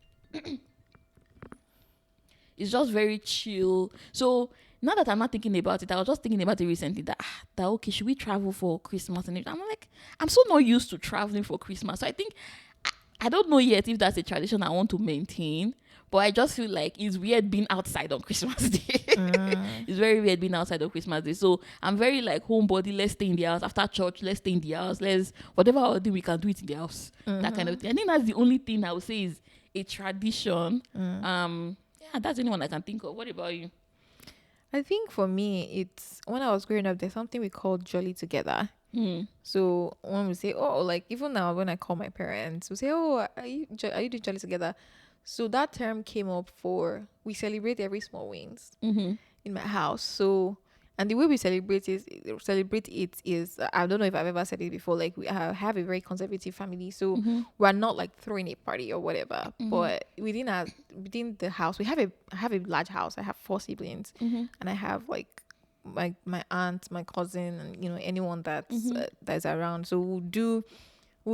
it's just very chill. So now that I'm not thinking about it, I was just thinking about it recently, that okay, should we travel for Christmas? And I'm like, I'm so not used to traveling for Christmas. So I think, I don't know yet if that's a tradition I want to maintain, but I just feel like it's weird being outside on Christmas Day. It's very weird being outside on Christmas Day. So I'm very like homebody. Let's stay in the house after church. Let's stay in the house. Let's, whatever I'll do, we can do it in the house. That kind of thing. I think that's the only thing I would say is a tradition. Yeah, that's the only one I can think of. What about you? I think for me, it's when I was growing up, there's something we call Jolly Together. So when we say, oh, like even now when I call my parents, we say, oh, are you doing Jolly Together? So that term came up for, we celebrate every small wins in my house. So, and the way we celebrate it is, I don't know if I've ever said it before, like we have a very conservative family. So we're not like throwing a party or whatever, but within the house, I have a large house. I have 4 siblings, and I have like my aunt, my cousin, and anyone that's around. So we'll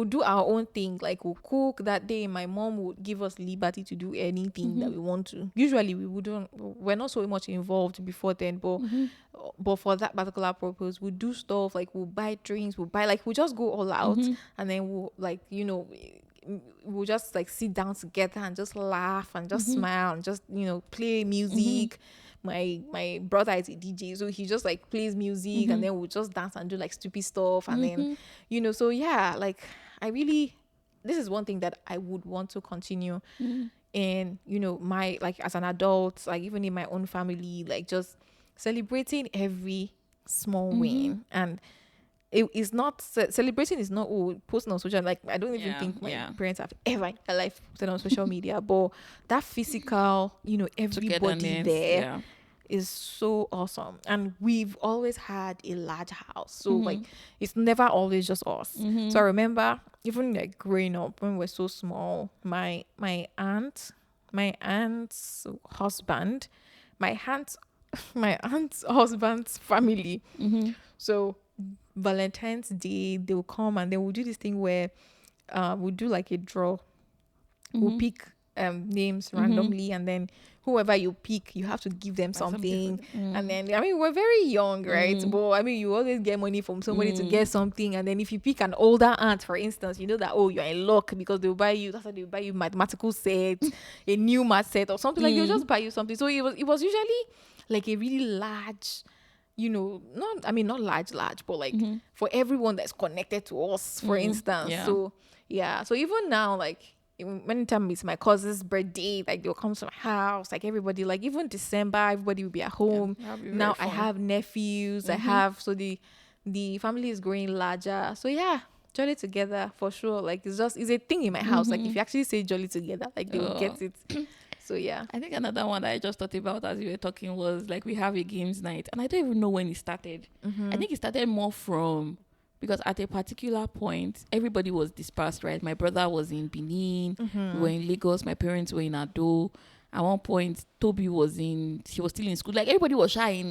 do our own thing. Like we'll cook that day. My mom would give us liberty to do anything that we want to. Usually we're not so much involved before then, but for that particular purpose, we'll do stuff like we'll buy drinks, we'll just go all out, and then we'll like we'll just like sit down together and just laugh and just smile and just play music. My brother is a DJ, so he just like plays music, and then we'll just dance and do like stupid stuff, and then so yeah, like this is one thing that I would want to continue in my, like, as an adult, like even in my own family, like just celebrating every small win. And it is not celebrating is not posting on social, like I don't even think my parents have ever in their life posted on social media, but that physical everybody there is so awesome. And we've always had a large house, so like it's never always just us. So I remember even like growing up when we were so small, my aunt's husband, my aunt's my aunt's husband's family. So Valentine's Day, they'll come and they will do this thing where we'll do like a draw. We'll pick names randomly, and then whoever you pick, you have to give them something. And then, I mean, we're very young, right? But I mean, you always get money from somebody to get something. And then if you pick an older aunt, for instance, you know that, oh, you're in luck, because they'll buy you, that's how they'll buy you mathematical set, a new math set or something. Like they'll just buy you something. So it was usually like a really large, not large, but like for everyone that's connected to us, for instance. So yeah, so even now, like many times it's my cousin's birthday, like they'll come to my house, like everybody, like even December, everybody will be at home. Now I have nephews, I have, so the family is growing larger. So yeah, Jolly Together for sure. Like it's a thing in my house. Like if you actually say Jolly Together, like they will get it. So yeah, I think another one that I just thought about as you were talking was like we have a games night, and I don't even know when it started. I think it started more from because at a particular point, everybody was dispersed, right? My brother was in Benin, we were in Lagos, my parents were in Ado. At one point, Toby he was still in school. Like everybody was shy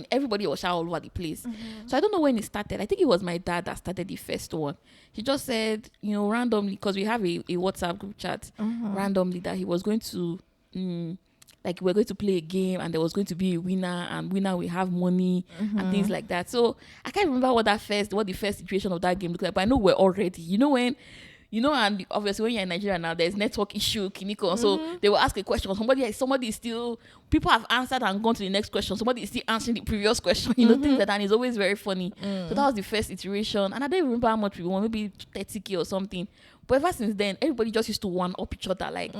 all over the place. So I don't know when it started. I think it was my dad that started the first one. He just said, randomly, because we have a WhatsApp group chat, randomly, that he was going to, like, we're going to play a game and there was going to be a winner, and winner will have money and things like that. So I can't remember what the first situation of that game looked like, but I know we're all ready. And obviously when you're in Nigeria now, there's network issue, Kiniko. So they will ask a question. Somebody is still, people have answered and gone to the next question. Somebody is still answering the previous question, things like that. And it's always very funny. So that was the first iteration. And I don't even remember how much we won, maybe 30K or something. But ever since then, everybody just used to one up each other. Like,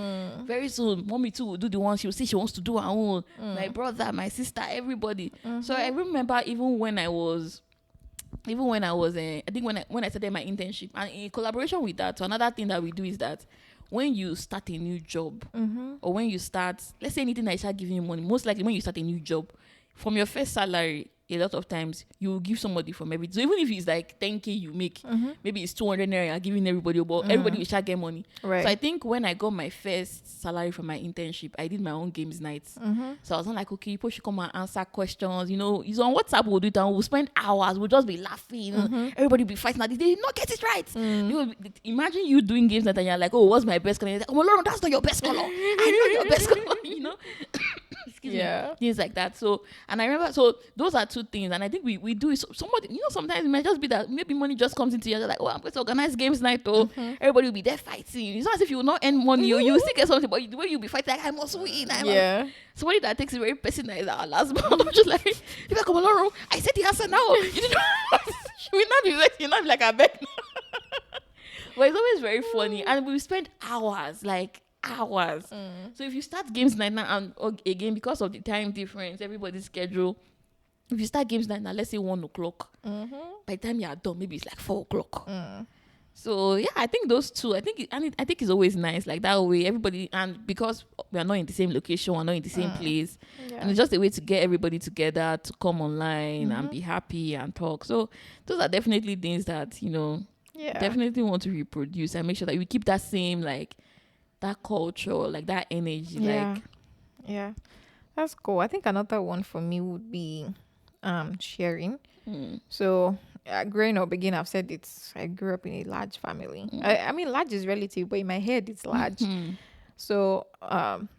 very soon, mommy too will do the one. She will say she wants to do her own. My brother, my sister, everybody. So I remember even when I was I think when I started my internship, and in collaboration with that, so another thing that we do is that when you start a new job, or when you start, let's say anything that is start giving you money, most likely when you start a new job, from your first salary, a lot of times you will give somebody from everything. So even if it's like 10K you make, maybe it's 200 naira you're giving everybody, but everybody will start get money. Right. So I think when I got my first salary from my internship, I did my own games nights. So I was not like, okay, people should come and answer questions. It's on WhatsApp, we'll do it, and we'll spend hours, we'll just be laughing. Everybody will be fighting at this. They did not get it right. Imagine you doing games night and you're like, oh, what's my best color? Like, oh, Lord, that's not your best color. I know your best color, Excuse me. Things like that. So, and I remember, so those are two things. And I think we do it. So somebody, sometimes it might just be that maybe money just comes into you. Like, oh, I'm going to organize games night. Everybody will be there fighting. It's not as if you will not earn money. You still get something, but the way you'll be fighting, like, I must win. Somebody that takes it very personal is our last month. I'm just like, if I come along, I said the answer now. You didn't know. She will not be ready. You're not like, I beg. But it's always very funny. And we spend hours, like, hours. So if you start games night now, and again, because of the time difference, everybody's schedule, if you start games night now, let's say 1 o'clock, by the time you are done, maybe it's like 4 o'clock. So yeah, I think those two, I think it's always nice, like that way everybody, and because we are not in the same location, we're not in the same place, and it's just a way to get everybody together to come online and be happy and talk. So those are definitely things that definitely want to reproduce and make sure that we keep that same, like, that culture, like that energy. Yeah, that's cool. I think another one for me would be sharing. So growing up, again, I've said I grew up in a large family. I mean, large is relative, but in my head it's large. So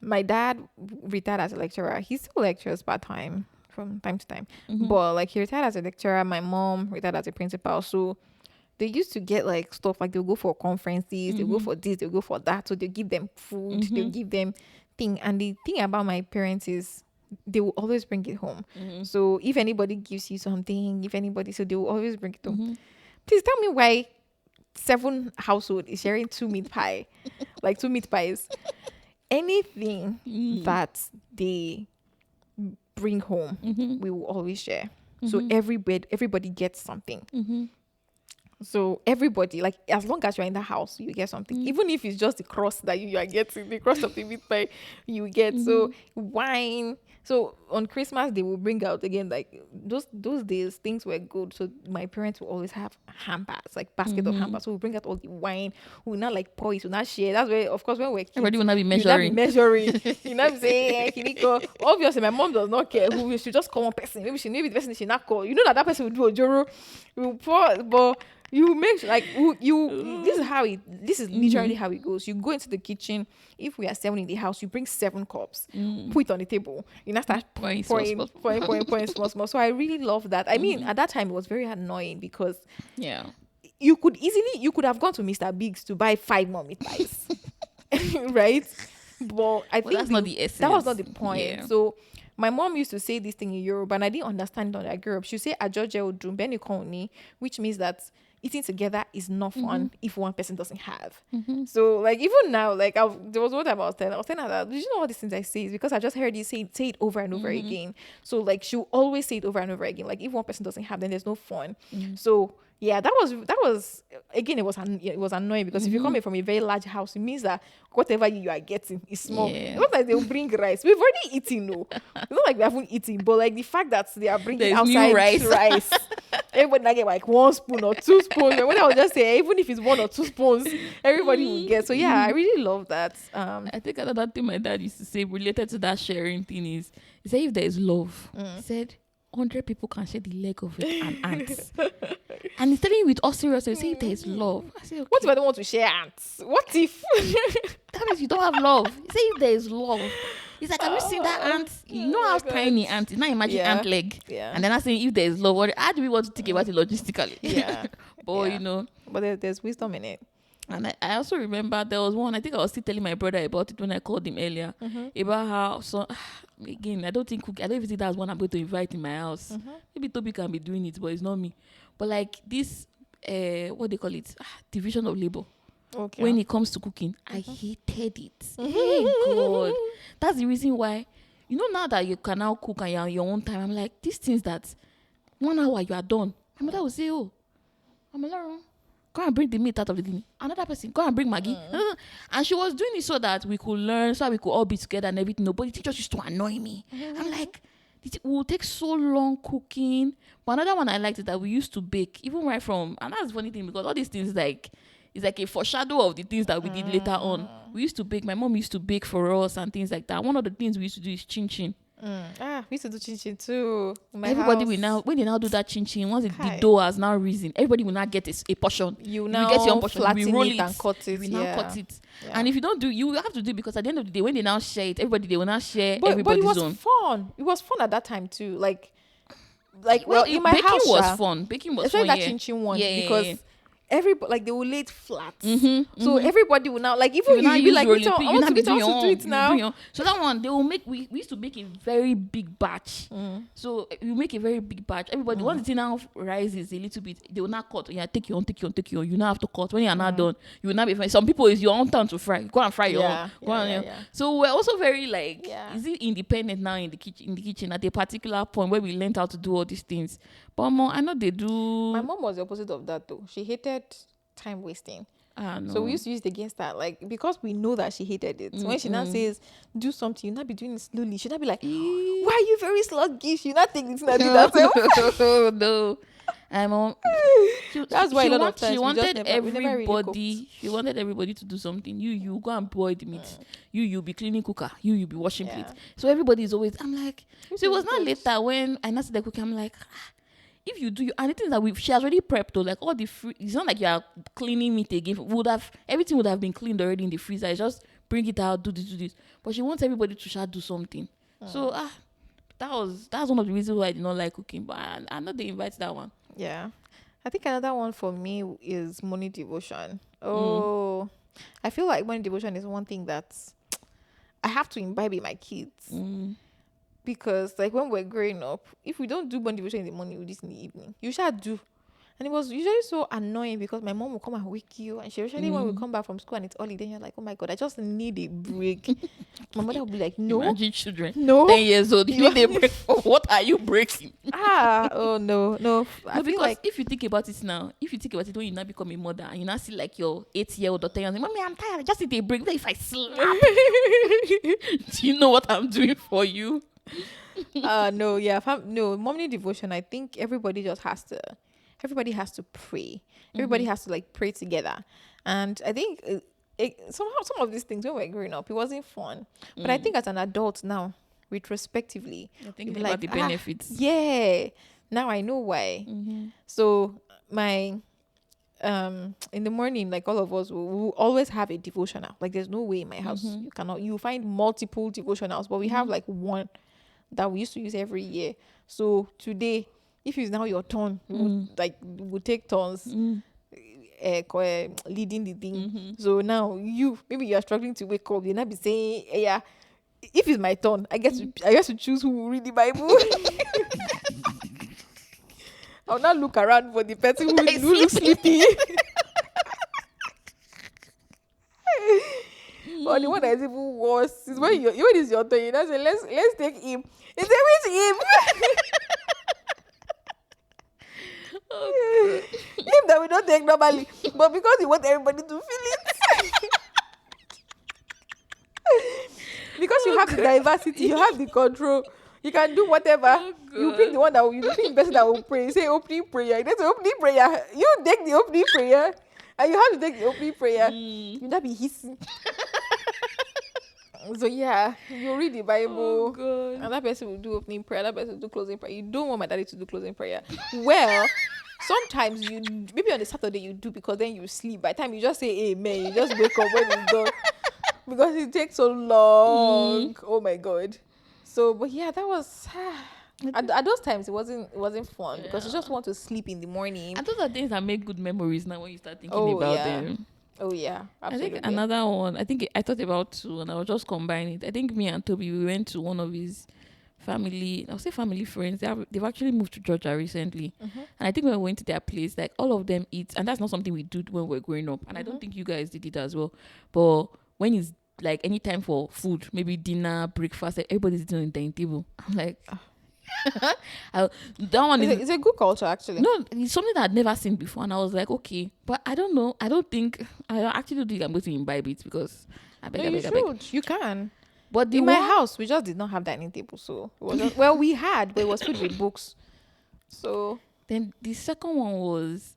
my dad retired as a lecturer. He still lectures part-time from time to time, but like he retired as a lecturer. My mom retired as a principal. So they used to get like stuff, like they'll go for conferences, they'll go for this, they'll go for that. So they'll give them food, they'll give them thing. And the thing about my parents is they will always bring it home. So if anybody gives you something, so they will always bring it home. Please tell me why 7 household is sharing 2 meat pie, like 2 meat pies. Anything that they bring home, we will always share. So everybody gets something. So everybody, like, as long as you're in the house, you get something. Even if it's just the crust that you are getting, the crust of the meat pie you get. So wine. So on Christmas, they will bring out again, like, those days, things were good. So my parents will always have hampers, like basket of hampers. So we'll bring out all the wine. We'll not like pour it, we'll not share. That's where, of course, when we're kids, everybody will not be measuring. You know what I'm saying? Kiniko. Obviously, my mom does not care. Who should just call one person. Maybe the person she not call. You know that person will do a joro. Will pour, but you make sure, like, this is literally how it goes. You go into the kitchen. If we are 7 in the house, you bring 7 cups, put it on the table. You now start pouring small. So I really love that. I mean, at that time it was very annoying because you could have gone to Mr. Biggs to buy 5 more meat pies, right? But I think that's not the essence. That was not the point. So my mom used to say this thing in Europe, and I didn't understand it when I grew up. She would say "Ajoje odun beni," which means that eating together is not fun if one person doesn't have. So, like, even now, like, there was one time I was telling her that, did you know all these things I say? It's because I just heard you say it over and over again. So, like, she'll always say it over and over again. Like, if one person doesn't have, then there's no fun. So yeah, that was again, it was annoying because if you come from a very large house, it means that whatever you are getting is small. It's not like they'll bring rice. We've already eaten, no. It's not like we haven't eaten, but like the fact that they are bringing outside rice Everybody now get like 1 spoon or 2 spoons. And when I was just say, even if it's 1 or 2 spoons, everybody will get. So yeah, I really love that. I think another thing my dad used to say related to that sharing thing is, he said if there is love, he said 100 people can share the leg of an ant. And he's telling you with all seriousness, he say if there is love. I say, okay. What if I don't want to share ants? What if? That means you don't have love. He say if there is love. He's like, have you seen that ant? You know how tiny ant is. Now imagine ant leg. Yeah. And then I saying if there is love, how do we want to think about it logistically? Yeah. But Yeah. you know. But there's wisdom in it. And I also remember there was one, I think I was still telling my brother about it when I called him earlier, about how, so again, I don't even think that's one I'm going to invite in my house. Maybe Toby can be doing it, but it's not me. But like this, what they call it, division of labor. Okay. When it comes to cooking, I hated it. Hey God, that's the reason why. You know, now that you can now cook and you're on your own time, I'm like, these things that 1 hour you are done. My mother will say, oh, Omo-Olorun, go and bring the meat out of the thing. Another person, go and bring Maggie. And she was doing it so that we could learn, so that we could all be together and everything. No, but the teacher used to annoy me. I'm like, it will take so long cooking. But another one I liked is that we used to bake, even right from, and that's the funny thing because all these things it's like a foreshadow of the things that we did later on. We used to bake. My mom used to bake for us and things like that. One of the things we used to do is chin chin. We used to do chin chin too. Everybody will now, when they now do that chin chin, once the dough has now risen, everybody will now get a portion. You will now get your own portion. flatten You roll it and cut it. You will now cut it. Yeah. And if you don't do, you have to do it because at the end of the day, when they now share it, they will now share everybody's own. But it was fun. It was fun at that time too. Like well, in my baking house, was fun. Baking was fun. Especially that chin chin one because everybody, like, they will lay it flat. So everybody will now, like, even you be like, I want to do it now. So that one, they will make, we used to make a very big batch. So you make a very big batch. Everybody, once the thing now rises a little bit, they will now cut. Yeah, take your own. You now have to cut. When you are not done, you will not be fine. Some people, it's your own turn to fry. Go and fry your own. So we're also very, like, is it independent now in the kitchen at a particular point where we learned how to do all these things. But Mom, I know they do. My mom was the opposite of that though. She hated time wasting. No. So we used to use it against her, like, because we know that she hated it. When she now says do something, you not be doing it slowly. She not be like, why are you very sluggish? You not think it's not do that. No. That's why a lot of times she wanted everybody. She wanted everybody to do something. You go and boil the meat. You be cleaning cooker. You be washing plates. So everybody is always. I'm like. So it was not later when I started the cooking. I'm like. If you do, and the thing that she has already prepped, though, like all the it's not like you are cleaning meat again. Everything would have been cleaned already in the freezer. It's just bring it out, do this. But she wants everybody to do something. So that's one of the reasons why I did not like cooking. But I know they invite that one. Yeah, I think another one for me is morning devotion. I feel like morning devotion is one thing that I have to imbibe in my kids. Because, like, when we're growing up, if we don't do morning devotion in the morning, we do it in the evening. You shall do. And it was usually so annoying because my mom will come and wake you. And she usually, when we come back from school and it's early, then you're like, oh my God, I just need a break. My mother will be like, no. Imagine children. No. 10 years old. You need a break. What are you breaking? Oh, no. I feel like if you think about it now, when you now become a mother and you now see like your 8-year-old or 10-year-old, Mommy, I'm tired. I just need a break. What if I slap? Do you know what I'm doing for you? No, morning devotion, I think everybody has to pray. Everybody has to, like, pray together. And I think somehow some of these things when we were growing up, it wasn't fun. But I think as an adult now, retrospectively, I think about the benefits. Now I know why. So my in the morning, like, all of us will always have a devotional. Like, there's no way in my house you find multiple devotionals, but we have like one that we used to use every year. So today, if it's now your turn, we'll take turns leading the thing. So now maybe you are struggling to wake up. You'll not be saying, if it's my turn, I guess to choose who will read the Bible. I'll not look around for the person who looks sleepy. Or the one that is even worse is when it's your turn, you know, say, let's take him. It's always him. Him that we don't take normally, but because you want everybody to feel it. Because you have the diversity, you have the control. You can do whatever. Oh You pick the God. one that you pick the person that will pray. Say opening prayer. That's opening prayer. You take the opening prayer, and you have to take the opening prayer. Mm. You not be hissing. So yeah, you read the Oh Bible. God. And that person will do opening prayer. That person will do closing prayer. You don't want my daddy to do closing prayer. Well, sometimes you maybe on a Saturday you do because then you sleep. By the time you just say amen, you just wake up when it's done because it takes so Mm. long. Oh my god. So, but yeah, that was at those times it wasn't fun because you Yeah. just want to sleep in the morning. And those are things that make good memories now when you start thinking Oh about yeah, them. oh yeah, I think absolutely. another one, I thought about two and I will just combine it. I think me and Toby, we went to one of his family, I'll say family friends. They've actually moved to Georgia recently. Mm-hmm. And I think when we went to their place, like all of them eat. And that's not something we do when we're growing up. And I Mm-hmm. don't think you guys did it as well. But when it's like any time for food, maybe dinner, breakfast, like everybody's eating on the dining table. I'm like, that one is It's a good culture actually. no, it's something that I'd never seen before, and I was like, okay, but I don't know. I don't think I actually don't think I'm going to imbibe it because No, you I beg. should. You can. But the In my one, house, we just did not have dining table, so it was just, well, we had, but it was filled with books. So then the second one was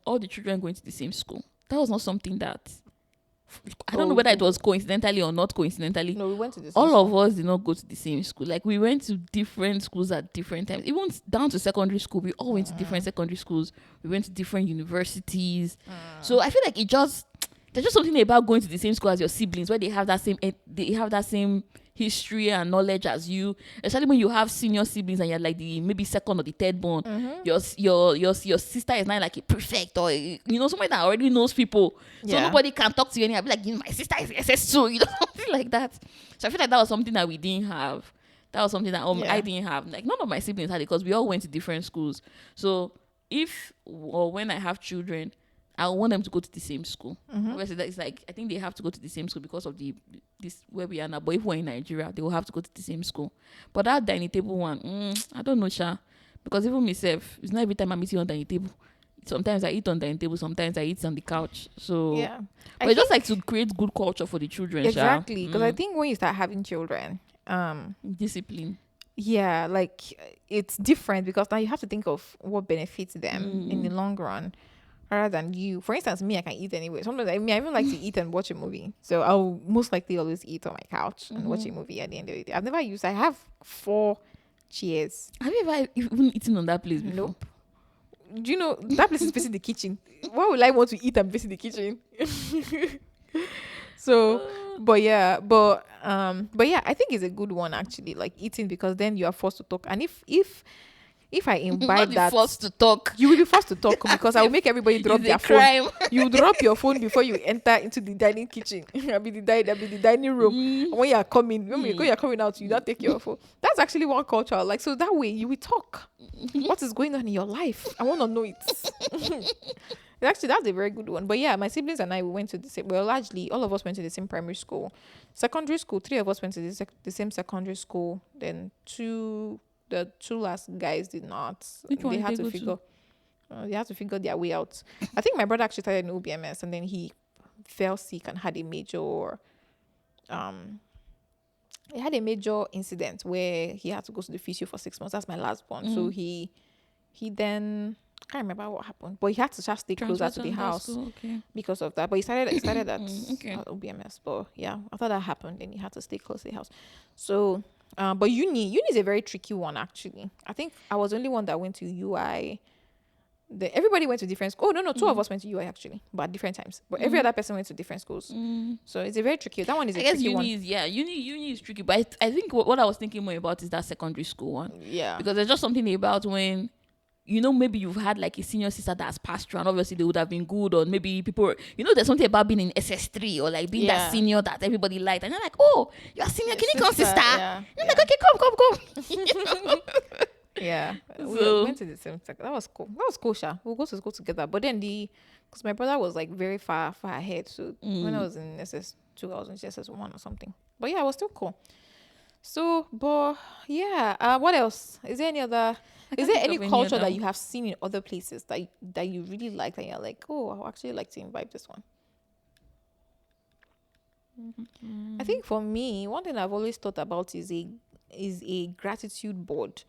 all the children going to the same school. That was not something that I don't know whether it was coincidentally or not coincidentally. no, we went to the same All school. of us did not go to the same school. Like we went to different schools at different times. Even down to secondary school, we all went to different secondary schools. We went to different universities. So I feel like it just there's just something about going to the same school as your siblings where they have that same history and knowledge as you, especially when you have senior siblings and you're like the maybe second or the third born. Your sister is not like a prefect or somebody that already knows people, so Yeah. nobody can talk to you. And I'll be like, my sister is SS2, something like that. So I feel like that was something that we didn't have. That was something that Yeah. I didn't have. Like none of my siblings had it because we all went to different schools. So if or when I have children, I want them to go to the same school. Obviously, that is like I think they have to go to the same school because of this where we are now. But if we're in Nigeria, they will have to go to the same school. But that dining table one, I don't know, Sha, because even myself, it's not every time I'm eating on dining table. Sometimes I eat on dining table. Sometimes I eat on the couch. So, Yeah. but it's just like to create good culture for the children. Sha. Exactly, because I think when you start having children, Discipline. yeah, like it's different because now you have to think of what benefits them in the long run rather than you. For instance, me, I can eat anyway. Sometimes I even like to eat and watch a movie. So I'll most likely always eat on my couch and watch a movie at the end of the day. I have 4 chairs. Have you ever even eaten on that place before? Nope. Do you know that place is facing the kitchen? Why would I want to eat and facing the kitchen? So, but yeah, I think it's a good one actually, like eating, because then you are forced to talk. And if I Not imbibe the that, forced to talk. you will be forced to talk because I will make everybody drop It's a their phone. crime. You drop your phone before you enter into the dining kitchen. I'll be the dining room. And when you are coming, when you're coming out, you don't take your phone. That's actually one culture. Like, so that way you will talk. What is going on in your life? I want to know it. Actually, that's a very good one. But yeah, my siblings and I, we went to the same, well, largely all of us went to the same primary school. Secondary school, 3 of us went to the same secondary school. Then the 2 last guys did not. Which one They did had they to go figure. They had to figure their way out. I think my brother actually started in OBMS and then he fell sick and had a major he had a major incident where he had to go to the physio for 6 months. That's my last one. So he then I can't remember what happened, but he had to just stay closer to the house School. Okay. because of that. But he started at Okay. OBMS. But yeah, after that happened, then he had to stay close to the house. So, but uni is a very tricky one actually. I think I was the only one that went to UI. Everybody went to different schools. Oh no, 2 of us went to UI actually, but at different times. But every other person went to different schools. So it's a very tricky. That one is a I guess tricky one. uni is tricky, but I think what I was thinking more about is that secondary school one. Yeah. Because there's just something about when maybe you've had like a senior sister that has passed through and obviously they would have been good, or maybe people there's something about being in SS3 or like being that senior that everybody liked, and you're like, oh, you're senior, can you come, sister? Yeah. You're like, okay, come. Yeah. We So- went to the same second. That was cool. That was cool, Sha. We'll go to school together. But then because my brother was like very far ahead. So when I was in SS2, I was in SS1 or something. But yeah, it was still cool. So, but yeah, what else? Is there any other? Is can't there think any of any culture other. that you have seen in other places that you really like, and you're like, oh, I would actually like to imbibe this one? I think for me, one thing I've always thought about is is a gratitude board.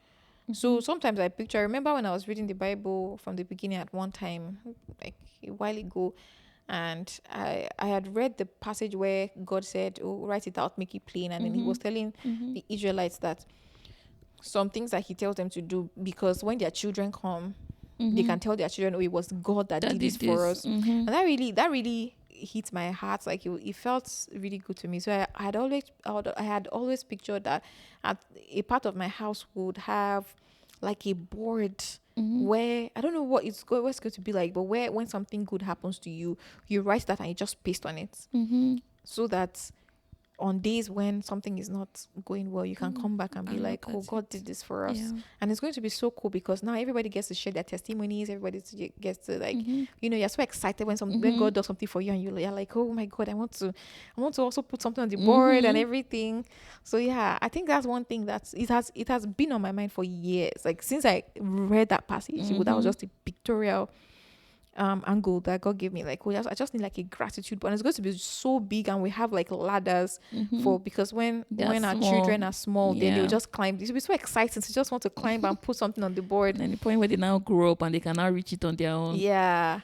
So sometimes I remember when I was reading the Bible from the beginning at one time, like a while ago, and I had read the passage where God said, "Oh, write it out, make it plain," and then He was telling the Israelites that some things that He tells them to do, because when their children come, they can tell their children, "Oh, it was God that did this for us," and that really hit my heart. Like it felt really good to me. So I had always pictured that a part of my house would have like a board where I don't know what it's going to be like, but where when something good happens to you, you write that and you just paste on it, so that on days when something is not going well, you can come back and be like, "Oh, God did this for us." Yeah. And it's going to be so cool because now everybody gets to share their testimonies. Gets to like, you're so excited when God does something for you, and you're like, "Oh my God, I want to also put something on the board and everything." So yeah, I think that's one thing it has been on my mind for years. Like since I read that passage, that was just a pictorial angle that God gave me. Like, I just need like a gratitude, but it's going to be so big, and we have like ladders for, because when our children are small, then they'll just climb. This will be so exciting to just want to climb and put something on the board. And the point where they now grow up and they can now reach it on their own. Yeah.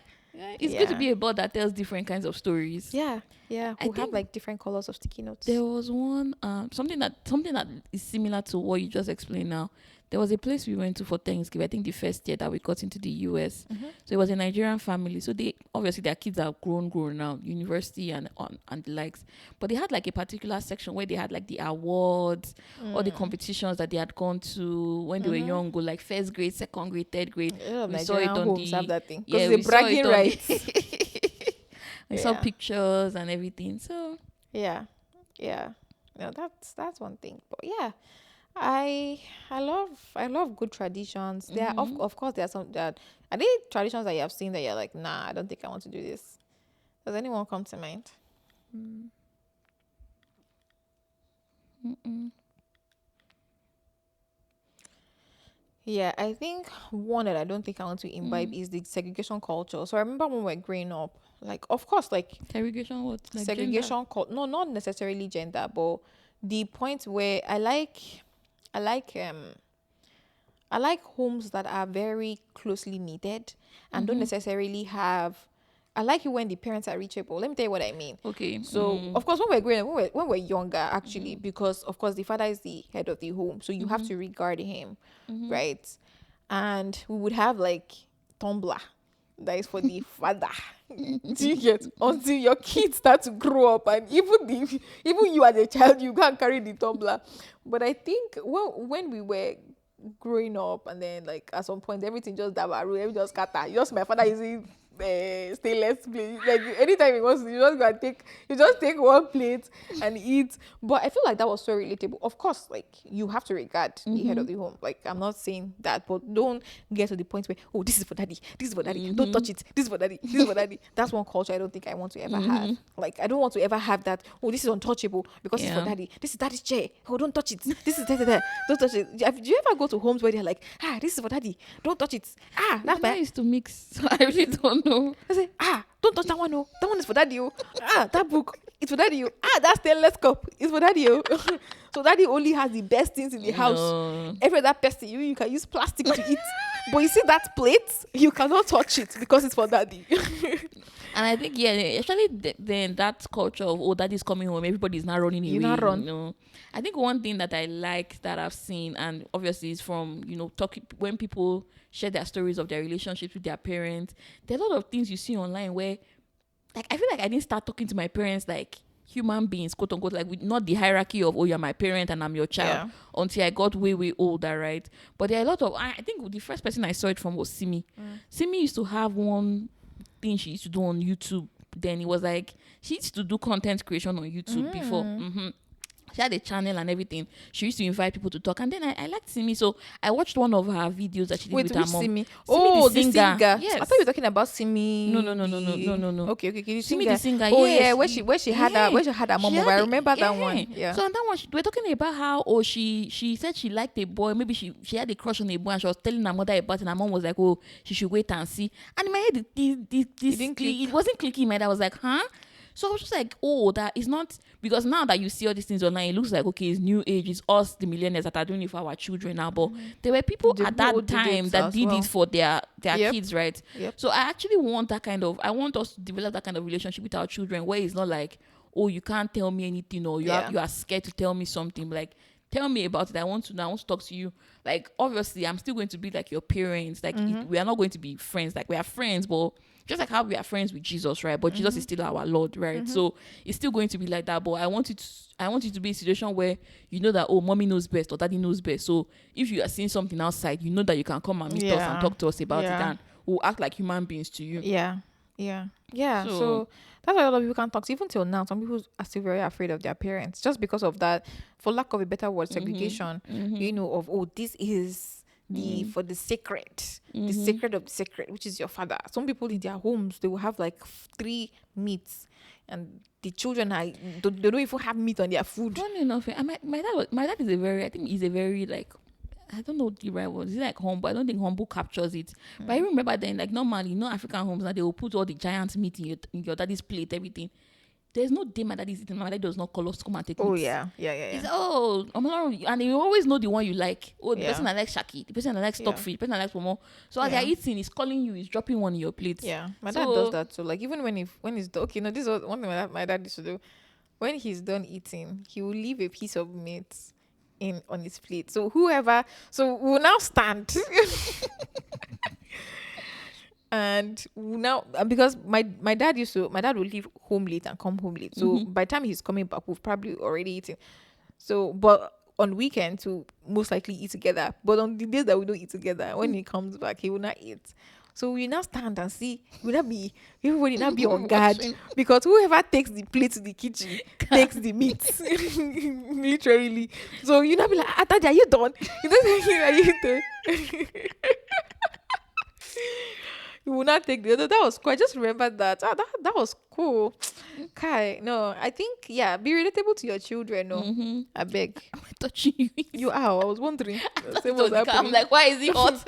It's good to be a board that tells different kinds of stories. Yeah. We have like different colors of sticky notes. There was one something that is similar to what you just explained now. There was a place we went to for Thanksgiving. I think the first year that we got into the US. So it was a Nigerian family. So they obviously their kids are grown now, university and the likes. But they had like a particular section where they had like the awards, all the competitions that they had gone to when they were young, go like first grade, second grade, third grade. We saw it on homes have that thing. Yeah, we bragging rights. I saw pictures and everything. So yeah. No, that's one thing. But yeah, I love good traditions. There are, of course there are some that are they traditions that you have seen that you're like, nah, I don't think I want to do this. Does anyone come to mind? Yeah, I think one that I don't think I want to imbibe is the segregation culture. So I remember when we were growing up, like of course, like segregation what? Like segregation no, not necessarily gender, but the point where I like homes that are very closely knitted and don't necessarily have. I like it when the parents are reachable. Let me tell you what I mean. Okay. So of course, when we're growing, when we're younger, actually, because of course the father is the head of the home, so you have to regard him, right? And we would have like tumbler that is for the father. Do you get? Until your kids start to grow up, and even you as a child, you can't carry the tumbler. But I think when we were growing up, and then like at some point everything just dabaru, everything just scatter. Just my father is in stainless plate. Like anytime he wants to, you just take one plate and eat. But I feel like that was so relatable. Of course, like you have to regard the head of the home. Like I'm not saying that, but don't get to the point where, oh, this is for daddy, this is for daddy, don't touch it, this is for daddy, this is for daddy. That's one culture I don't think I want to ever have. Like I don't want to ever have that, oh, this is untouchable because it's for daddy, this is daddy's chair, oh, don't touch it, this is da. Don't touch it. Do you ever go to homes where they're like, this is for daddy, don't touch it, that's I used to mix, so I really don't know. I say, don't touch that one, oh. That one is for daddy, oh. That book, it's for daddy, oh. That stainless cup, it's for daddy, oh. So daddy only has the best things in the house. Every other person, you can use plastic to eat. But you see that plate, you cannot touch it because it's for daddy. And I think, actually, then that culture of, oh, daddy's coming home, everybody's not running away. You not run. You know? I think one thing that I like that I've seen, and obviously is from, talking when people share their stories of their relationships with their parents, there are a lot of things you see online where, like, I feel like I didn't start talking to my parents like human beings, quote unquote, like with not the hierarchy of, oh, you're my parent and I'm your child, until I got way, way older, right? But there are a lot of, I think the first person I saw it from was Simi. Simi used to have one thing she used to do on YouTube. Then it was like, she used to do content creation on YouTube before. She had a channel and everything. She used to invite people to talk. And then I liked Simi. So I watched one of her videos that she did with her mom. Simi? Oh, the singer. Yes. I thought you were talking about Simi. No. Okay. Simi the singer. Oh, yes. yeah, where she had her mom over. I remember that one. Yeah. So on that one, we're talking about how, she said she liked a boy. Maybe she had a crush on a boy and she was telling her mother about it. And her mom was like, oh, she should wait and see. And in my head, it wasn't clicking in my head. I was like, huh? So I was just like, oh, that is not, because now that you see all these things online, it looks like, okay, it's new age, it's us, the millennials, that are doing it for our children now. But there were people The at people who that did time it that as did it well. for their Yep. kids, right? Yep. So I actually want that kind of, I want us to develop that kind of relationship with our children where it's not like, oh, you can't tell me anything, or Yeah. you are scared to tell me something. Like, tell me about it. I want to know. I want to talk to you. Like, obviously, I'm still going to be like your parents. Like, we are not going to be friends. Like, we are friends, but just like how we are friends with Jesus, right? But Jesus is still our Lord, right? So it's still going to be like that. But I want it to be a situation where you know that, oh, mommy knows best or daddy knows best. So if you are seeing something outside, you know that you can come and meet us and Yeah. talk to us about it, Yeah. and we'll act like human beings to you. Yeah. Yeah. Yeah. So So that's why a lot of people can't talk. So even till now, some people are still very afraid of their parents just because of that, for lack of a better word, segregation, of, oh, this is the for the sacred, the sacred of the sacred, which is your father. Some people in their homes, they will have like 3 meats, and the children they don't even have meat on their food. funny enough, my dad is a very, I think he's a very, like, I don't know the right word. It's like humble. I don't think humble captures it. But I remember then, like, normally, African homes, now they will put all the giant meat in your daddy's plate, everything. There's no day my daddy's eating. My dad does not call us to come and take Oh meat. yeah. He's, oh, and you always know the one you like. Oh, the Yeah. person that likes shaki, the person that likes Yeah. stockfish, the person that likes momo. So as Yeah. they're eating, he's calling you, he's dropping one in your plate. Yeah, my dad does that. So like, even when he's okay, no, this is one thing my dad used to do. When he's done eating, he will leave a piece of meat on his plate. So we'll now stand. And now, because my dad would leave home late and come home late. So by the time he's coming back, we've probably already eaten. So, but on weekends, we'll most likely eat together. But on the days that we don't eat together, when he comes back, he will not eat. So we now stand and see. Everybody now be on guard, because whoever takes the plate to the kitchen takes the meat, literally. So you now be like, Daddy, are you done? You don't think, are you done? You will not take the other. That was cool. I just remembered that. That was cool. Kai, no, I think, yeah, be relatable to your children. No, I beg. Am I touching you? You are. I was wondering. Same So was I'm happening. like, why is he hot?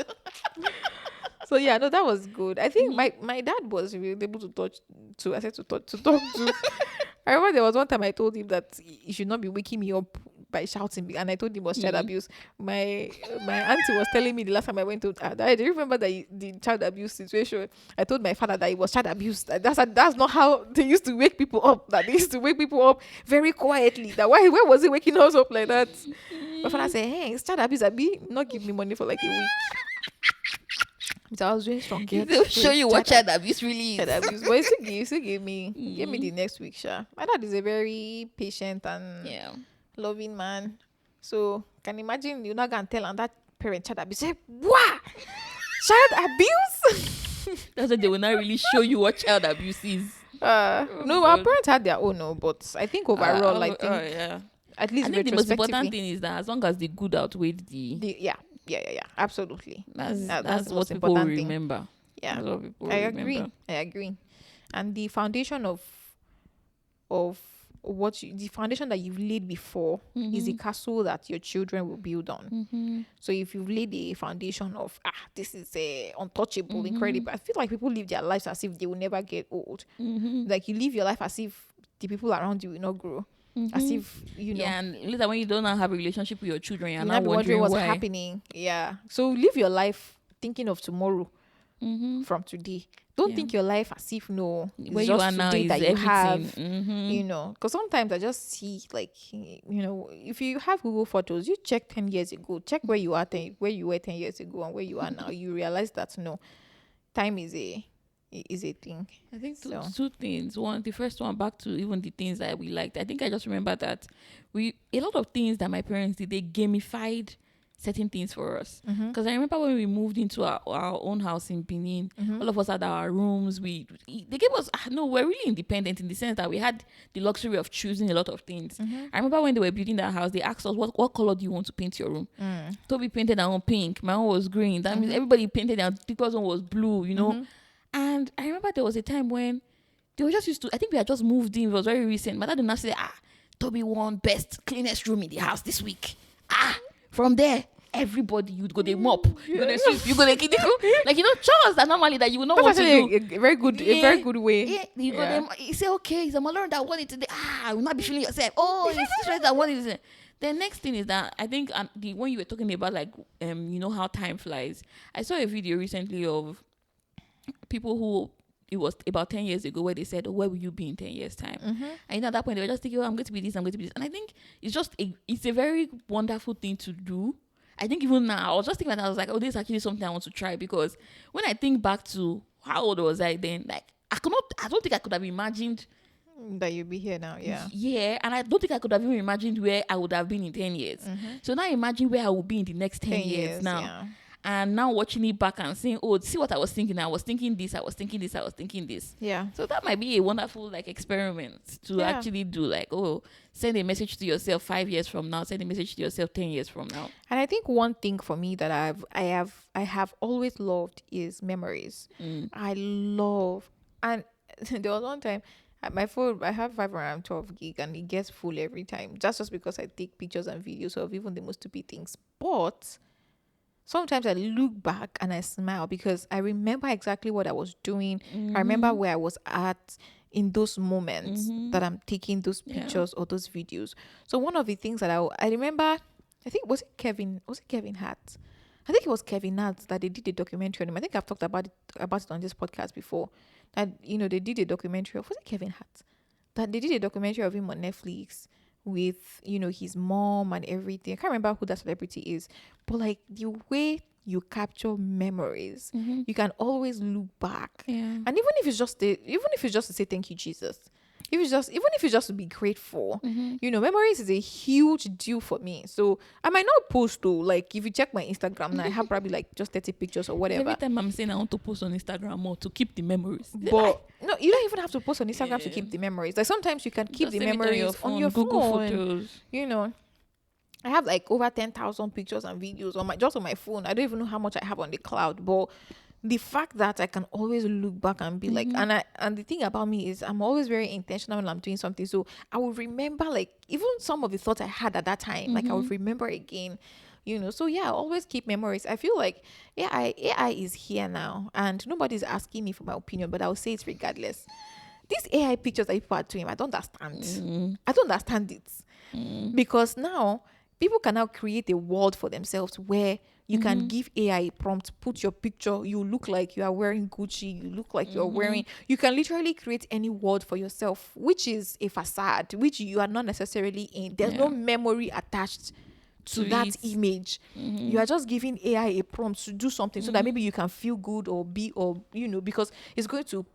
So yeah, no, that was good. I think my dad was really able to talk to. I remember there was one time I told him that he should not be waking me up by shouting, and I told him it was child abuse. My auntie was telling me the last time I went to do you remember the child abuse situation? I told my father that it was child abuse. That's not how they used to wake people up. That they used to wake people up very quietly. That why was he waking us up like that? My father said, hey, it's child abuse. Abi, not give me money for like a week. So I was doing strong. They'll show you what child abuse really Child is. abuse. But you still give me the next week, sha. My dad is a very patient and Yeah. loving man. So can you imagine you not gonna tell on that parent child abuse? Say, what? Child abuse? That's why they will not really show you what child abuse is. No, our parents had their own, no, but I think overall, I think yeah. at least I think the most important retrospectively, thing is that as long as the good outweighed yeah, absolutely. that's That's the what most people will important thing. remember. Yeah, That's what people I will agree. remember. I agree. And the foundation of the foundation that you've laid before is the castle that your children will build on. So if you've laid a foundation of this is untouchable, incredible. I feel like people live their lives as if they will never get old. Like you live your life as if the people around you will not grow. As if Yeah, and later when you don't have a relationship with your children, you're you'll not not be wondering wondering what's why. happening. Yeah. So live your life thinking of tomorrow from today. Don't think your life as if it's Where you just are now today is that you everything. have. Because sometimes I just see like if you have Google Photos, you check 10 years ago, check where you were 10 years ago and where you are now. You realize that time is a thing. I think So. two things. One, the first one, back to even the things that we liked. I think I just remember that a lot of things that my parents did, they gamified certain things for us. Because I remember when we moved into our own house in Benin, all of us had our rooms. They gave us, we're really independent in the sense that we had the luxury of choosing a lot of things. I remember when they were building that house, they asked us, what color do you want to paint your room? Toby painted her own pink, my own was green. That means everybody painted their people's own was blue, And I remember there was a time when they were just used to, I think we had just moved in, it was very recent. My dad did not say, Toby won best cleanest room in the house this week. From there, everybody, you'd go they mop, you go they sweep, you go they like chores that normally that you would not That's want to do. actually a very good way. Yeah, you go Yeah. them. You say, okay, it's a Malone that won it today. You will not be feeling yourself. Oh, it's stress that won it. The next thing is that I think the when you were talking about like how time flies. I saw a video recently of people who it was about 10 years ago where they said, oh, where will you be in 10 years time? And at that point they were just thinking, oh, I'm going to be this, I'm going to be this. And I think it's a very wonderful thing to do. I think even now I was just thinking about that, I was like, oh, this is actually something I want to try, because when I think back to how old was I then, like I don't think I could have imagined That you'll be here now, yeah. yeah, and I don't think I could have even imagined where I would have been in 10 years. So now imagine where I will be in the next 10 years now. Yeah. And now watching it back and saying, oh, see what I was thinking. I was thinking this, I was thinking this, I was thinking this. Yeah. So that might be a wonderful like experiment to actually do, like, oh, send a message to yourself 5 years from now, send a message to yourself 10 years from now. And I think one thing for me that I have always loved is memories. I love, and there was one time my phone, I have 512 gig and it gets full every time. Just because I take pictures and videos of even the most stupid things. But sometimes I look back and I smile because I remember exactly what I was doing. I remember where I was at in those moments that I'm taking those pictures or those videos. So one of the things that I remember, I think was it Kevin Hart? I think it was Kevin Hart that they did a documentary on him. I think I've talked about it on this podcast before. That they did a documentary of, was it Kevin Hart? That they did a documentary of him on Netflix with his mom and everything. I can't remember who that celebrity is, but like the way you capture memories, you can always look back. And even if it's just to say thank you, Jesus. Even if it's just to be grateful, memories is a huge deal for me. So I might not post though. Like if you check my Instagram now, I have probably like just 30 pictures or whatever. Every time I'm saying I want to post on Instagram more to keep the memories. But no, you don't even have to post on Instagram to keep the memories. Like sometimes you can keep just the memories on your Google phone. Photos. I have like over 10,000 pictures and videos on my phone. I don't even know how much I have on the cloud, but the fact that I can always look back and be like, and the thing about me is I'm always very intentional when I'm doing something. So I will remember like even some of the thoughts I had at that time, like I would remember again, So yeah, I always keep memories. I feel like AI is here now and nobody's asking me for my opinion, but I'll say it regardless. These AI pictures that people are doing, I don't understand. I don't understand it. Because now people can now create a world for themselves where you can give AI a prompt, put your picture, you look like you are wearing Gucci, you look like you're wearing, you can literally create any world for yourself, which is a facade, which you are not necessarily in. There's no memory attached to that image. You are just giving AI a prompt to do something so that maybe you can feel good or because it's going to,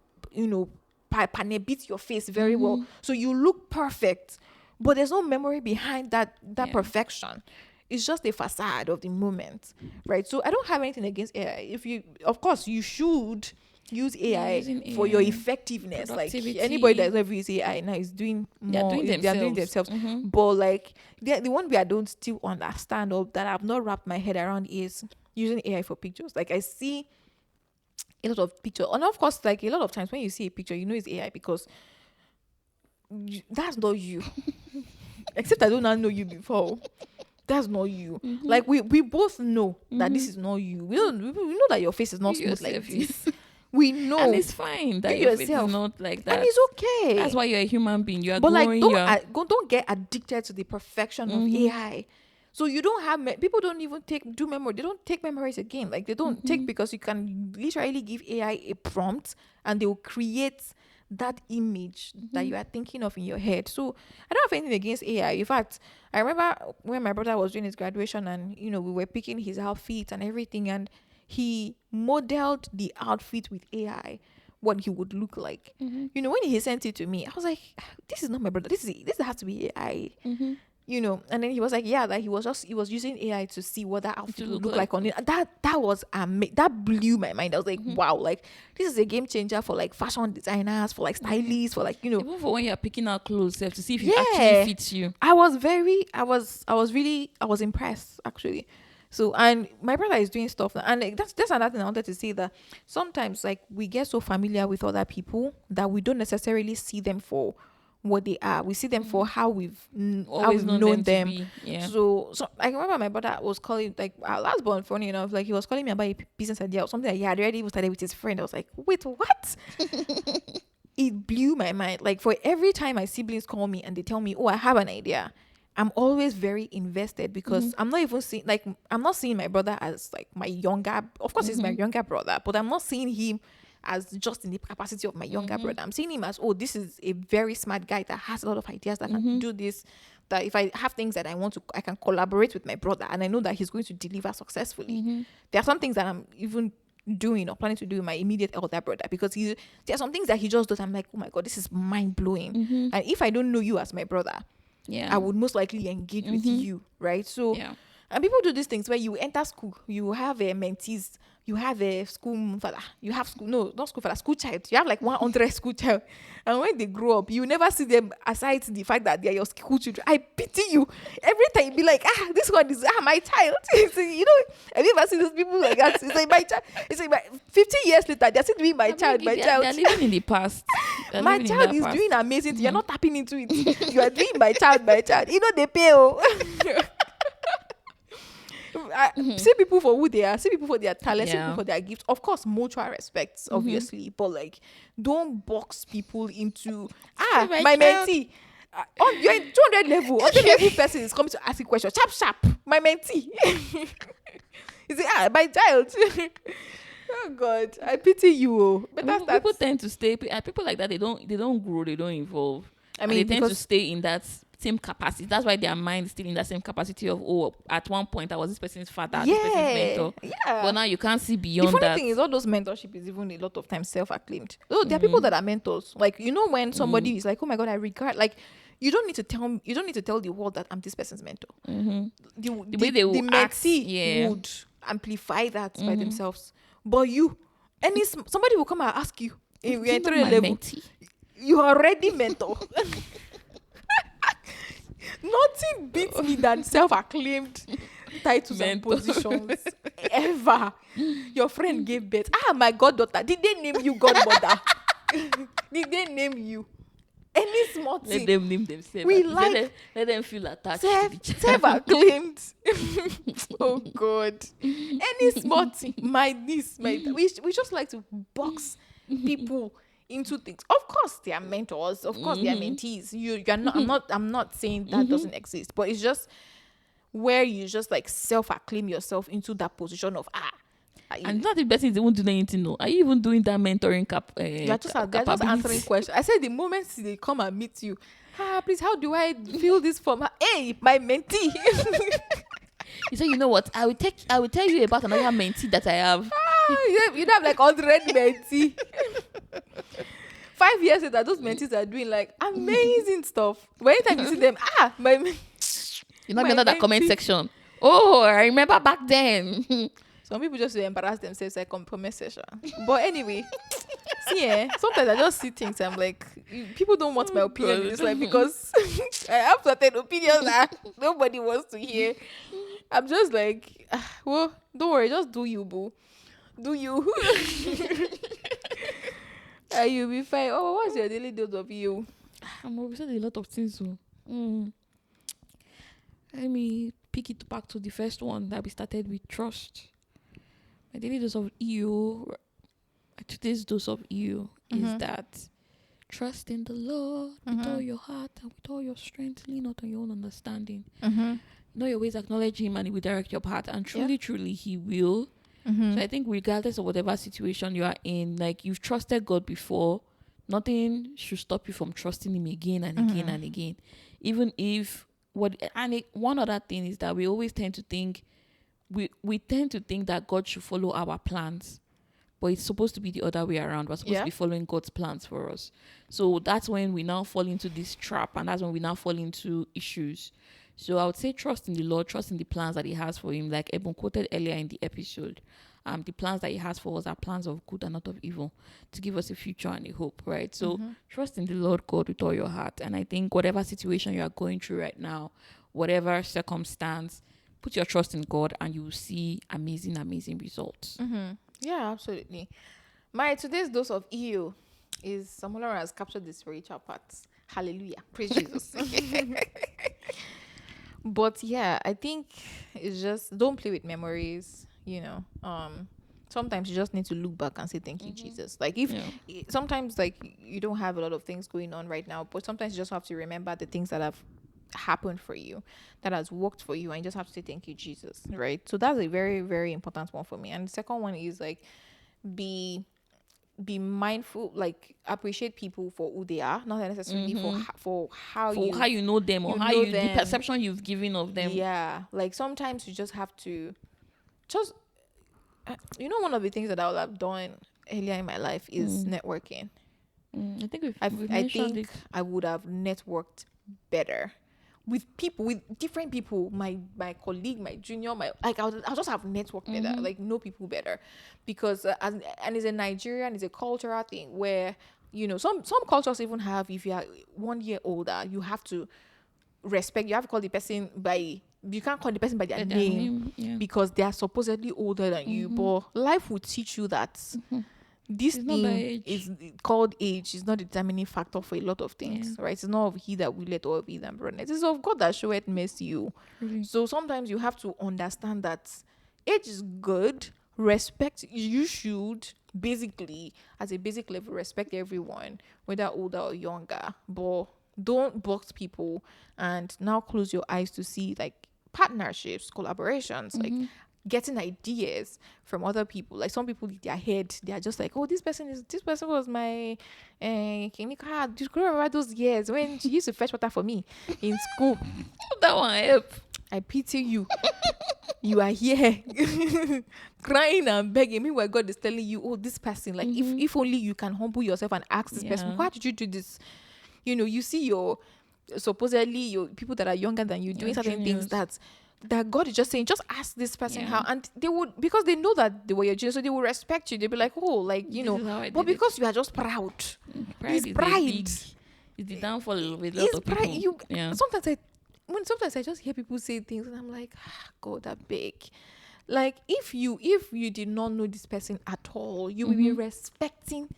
beat your face very well. So you look perfect, but there's no memory behind that perfection. It's just a facade of the moment, right? So I don't have anything against AI. Of course, you should use AI for your effectiveness. Like anybody that's ever used AI now is doing more. They're doing themselves. But like the one I don't still understand or that I've not wrapped my head around is using AI for pictures. Like I see a lot of pictures, and of course, like a lot of times when you see a picture, it's AI because that's not you. Except I don't know you before. That's not you. Like we both know that this is not you. We know that your face is not smooth like this. We know, and it's fine that your face is not like that, and it's okay. That's why you're a human being. You are but growing. Like don't get addicted to the perfection of AI. So you don't have people don't even do memory. They don't take memories again. Like they don't take, because you can literally give AI a prompt and they will create that image that you are thinking of in your head. So I don't have anything against AI. In fact, I remember when my brother was doing his graduation and we were picking his outfit and everything, and he modeled the outfit with AI, what he would look like. When he sent it to me, I was like, this is not my brother, this has to be AI. And then he was like, yeah, that he was using AI to see what that outfit would look like on it. And that was amazing. That blew my mind. I was like, wow, like this is a game changer for like fashion designers, for like stylists, for like even for when you're picking out clothes to see if it actually fits you. I was impressed actually. So, and my brother is doing stuff now, and that's another thing I wanted to say, that sometimes like we get so familiar with other people that we don't necessarily see them for what they are. We see them for how how Always we've known known them to them. be. Yeah. So I remember my brother was calling, like, our last born, funny enough, like he was calling me about a business idea or something that he had already even started with his friend. I was like, wait, what? It blew my mind. Like, for every time my siblings call me and they tell me, oh, I have an idea, I'm always very invested, because I'm not even seeing, like, I'm not seeing my brother as like my younger, of course he's my younger brother, but I'm not seeing him as just in the capacity of my younger brother. I'm seeing him as, oh, this is a very smart guy that has a lot of ideas that can do this, that if I have things that I want to, I can collaborate with my brother and I know that he's going to deliver successfully. There are some things that I'm even doing or planning to do with my immediate elder brother, because there are some things that he just does. I'm like, oh my god, this is mind blowing. And if I don't know you as my brother, Yeah. I would most likely engage with you, right? So, Yeah. and people do these things where you enter school, you have a mentees, you have a school father, you have school, no, not school father, school child. You have like 100 school child, and when they grow up, you never see them aside the fact that they're your school children. I pity you. Every time you be like, this one is my child. So, have you ever seen those people like that? It's like my child. It's like 50 years later, they're still doing my child, my child. They're living in the past. They're My living in child that is past. doing amazing. You're not tapping into it. You are doing my child, my child. They pay. See people for who they are. See people for their talent. See people Yeah. for their gifts. Of course, mutual respects, obviously. But like, don't box people into my my child. mentee. You're in 200 level. 100 level person is coming to ask you questions. Sharp, sharp. My mentee. Is it my child? Oh God, I pity you. But And people tend to stay. People like that. They don't grow. They don't evolve. I And they mean, tend to because stay in that same capacity. That's why their mind is still in that same capacity of, oh, at one point I was this person's father, this person's mentor. But now you can't see the beyond funny that. thing is, all those mentorship is even a lot of times self-acclaimed. So there are people that are mentors. Like, when somebody is like, oh my God, I regard, like, you don't need to tell the world that I'm this person's mentor. The way they will act, mentee yeah. would amplify that by themselves. But somebody will come and ask you, if you're You know entering a my level, mentee. you are already mentor. Nothing beats me than self-acclaimed titles and Mentor. positions ever. Your friend gave birth. My goddaughter. Did they name you godmother? Did they name you? Any small Let thing. them name themselves. We Let them feel attached to the child. self-acclaimed. Oh God. Any small thing. My niece, we just like to box people into things. Of course, they are mentors. Of course, they are mentees. You're not. I'm not saying that doesn't exist, but it's just where you just like self-acclaim yourself into that position of And not the person is even doing anything. No, are you even doing that mentoring you're just capability? answering questions. I said the moment they come and meet you, please, how do I fill this form? Hey, my mentee. You say, you know what? I will tell you about another mentee that I have. You have like 100 mentee. 5 years later, those mentees are doing like amazing stuff. But anytime you see them, You know, my another comment mentee. section. Oh, I remember back then. Some people just embarrass themselves like comment session. But anyway, sometimes I just see things. I'm like, people don't want my opinion in God. this life, because I have certain opinions that nobody wants to hear. I'm just like, well, don't worry, just do you, boo. Do you? You'll be fine. Oh, what's your daily dose of you? I'm always said a lot of things. So. Let me pick it back to the first one that we started with, trust. My daily dose of today's dose of you is that trust in the Lord with all your heart and with all your strength, lean not on your own understanding. Know your ways, acknowledge him, and he will direct your path. And truly, he will. So I think regardless of whatever situation you are in, like, you've trusted God before, nothing should stop you from trusting him again and again and again. Even if one other thing is that we always tend to think we tend to think that God should follow our plans, but it's supposed to be the other way around. We're supposed to be following God's plans for us. So that's when we now fall into this trap, and that's when we now fall into issues. So I would say trust in the Lord, trust in the plans that he has for him. Like Ebun quoted earlier in the episode, the plans that he has for us are plans of good and not of evil, to give us a future and a hope, right? So trust in the Lord God with all your heart. And I think whatever situation you are going through right now, whatever circumstance, put your trust in God and you will see amazing, amazing results. Yeah, absolutely. My today's dose of EU is, Samuel has captured the spiritual parts. Hallelujah. Praise Jesus. But yeah, I think it's just don't play with memories, sometimes you just need to look back and say thank you, Jesus. Like if Yeah. sometimes like you don't have a lot of things going on right now, but sometimes you just have to remember the things that have happened for you, that has worked for you, and you just have to say thank you, Jesus. Right. So that's a very, very important one for me. And the second one is like be be mindful, like appreciate people for who they are, not necessarily for how For how you know them, or you how know you, the them. perception you've given of them. Yeah, like sometimes you just have to just one of the things that I would have done earlier in my life is networking. I think we've I mentioned think it. I would have networked better with people, with different people, my colleague, my junior, my like I'll just have networked better, like know people better, because and it's a Nigerian, it's a cultural thing where some cultures even have, if you are 1 year older, you have to respect, you have to call the person by, you can't call the person by their By their name, name, yeah. because they are supposedly older than you, but life will teach you that this It's not by thing age. is called age is not a determining factor for a lot of Yeah. things, right? It's not of he that willeth or of he that runneth. It's of God that showeth mercy. You. Really. So sometimes you have to understand that age is good. Respect, you should basically, as a basic level, respect everyone, whether older or younger. But don't box people and now close your eyes to see like partnerships, collaborations, like getting ideas from other people. Like some people in their head, they are just like, oh, this person was my Kinika. Do you remember those years when she used to fetch water for me in school? That one help. I pity you. You are here crying and begging. Meanwhile, God is telling you, oh, this person, like if only you can humble yourself and ask this person, why did you do this? You see your supposedly your people that are younger than you doing certain things that God is just saying, just ask this person how, and they would, because they know that they were your junior, so they will respect you. They'll be like, oh, like but because you are just proud. Pride It's is pride. it's the downfall with a lot It's of pride. people. Sometimes I just hear people say things and I'm like, God, that big. Like if you did not know this person at all, you will be respecting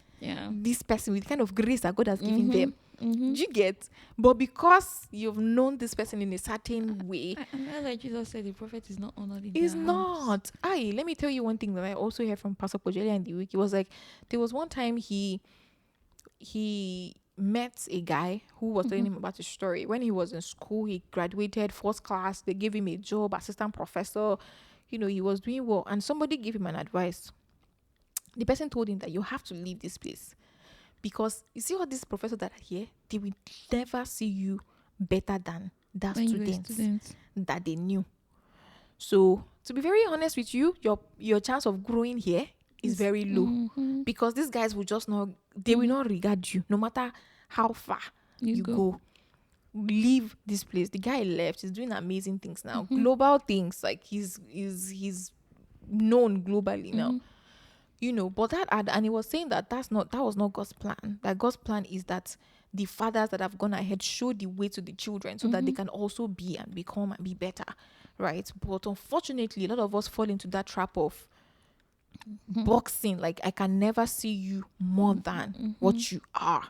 this person with the kind of grace that God has given them. Do you get? But because you've known this person in a certain way, And that's like Jesus said, the prophet is not honored in it's their house. not. Let me tell you one thing that I also heard from Pastor Kojelia in the week. It was like there was one time he met a guy who was telling him about his story. When he was in school, he graduated first class. They gave him a job, assistant professor. He was doing well. And somebody gave him an advice. The person told him that you have to leave this place. Because you see all these professors that are here, they will never see you better than that students that they knew. So to be very honest with you, your chance of growing here is very low, because these guys will just not, they will not regard you no matter how far you go. Leave this place. The guy left. He's doing amazing things now, global things, like he's known globally now. But and he was saying that that was not God's plan. That God's plan is that the fathers that have gone ahead show the way to the children so that they can also be and become and be better, right? But unfortunately, a lot of us fall into that trap of boxing. Like, I can never see you more than what you are.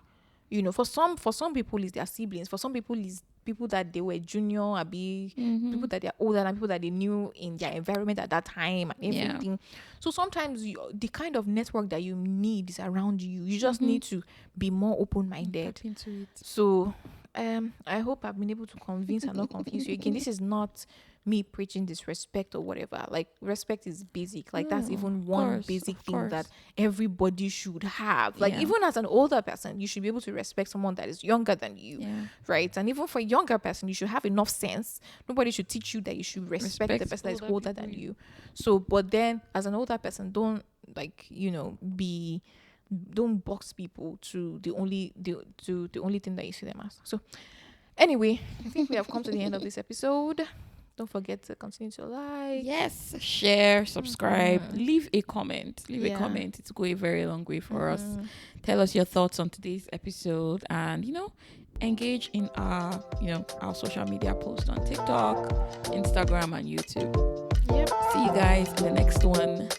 For some people it's their siblings. For some people it's people that they were junior, people that they're older than, people that they knew in their environment at that time and everything. So sometimes the kind of network that you need is around you. You just need to be more open-minded. Tap into it. So I hope I've been able to convince and not confuse you. Again, this is not me preaching disrespect or whatever. Like, respect is basic. Like, that's even one basic thing that everybody should have. Like, even as an older person, you should be able to respect someone that is younger than you, right? And even for a younger person, you should have enough sense. Nobody should teach you that you should respect the person that is older than you. So, but then as an older person, don't don't box people to the only thing that you see them as. So anyway, I think we have come to the end of this episode. Don't forget to continue to like, share, subscribe, leave a comment. Leave a comment. It's go a very long way for us. Tell us your thoughts on today's episode, and engage in our our social media posts on TikTok, Instagram, and YouTube. Yep. See you guys in the next one.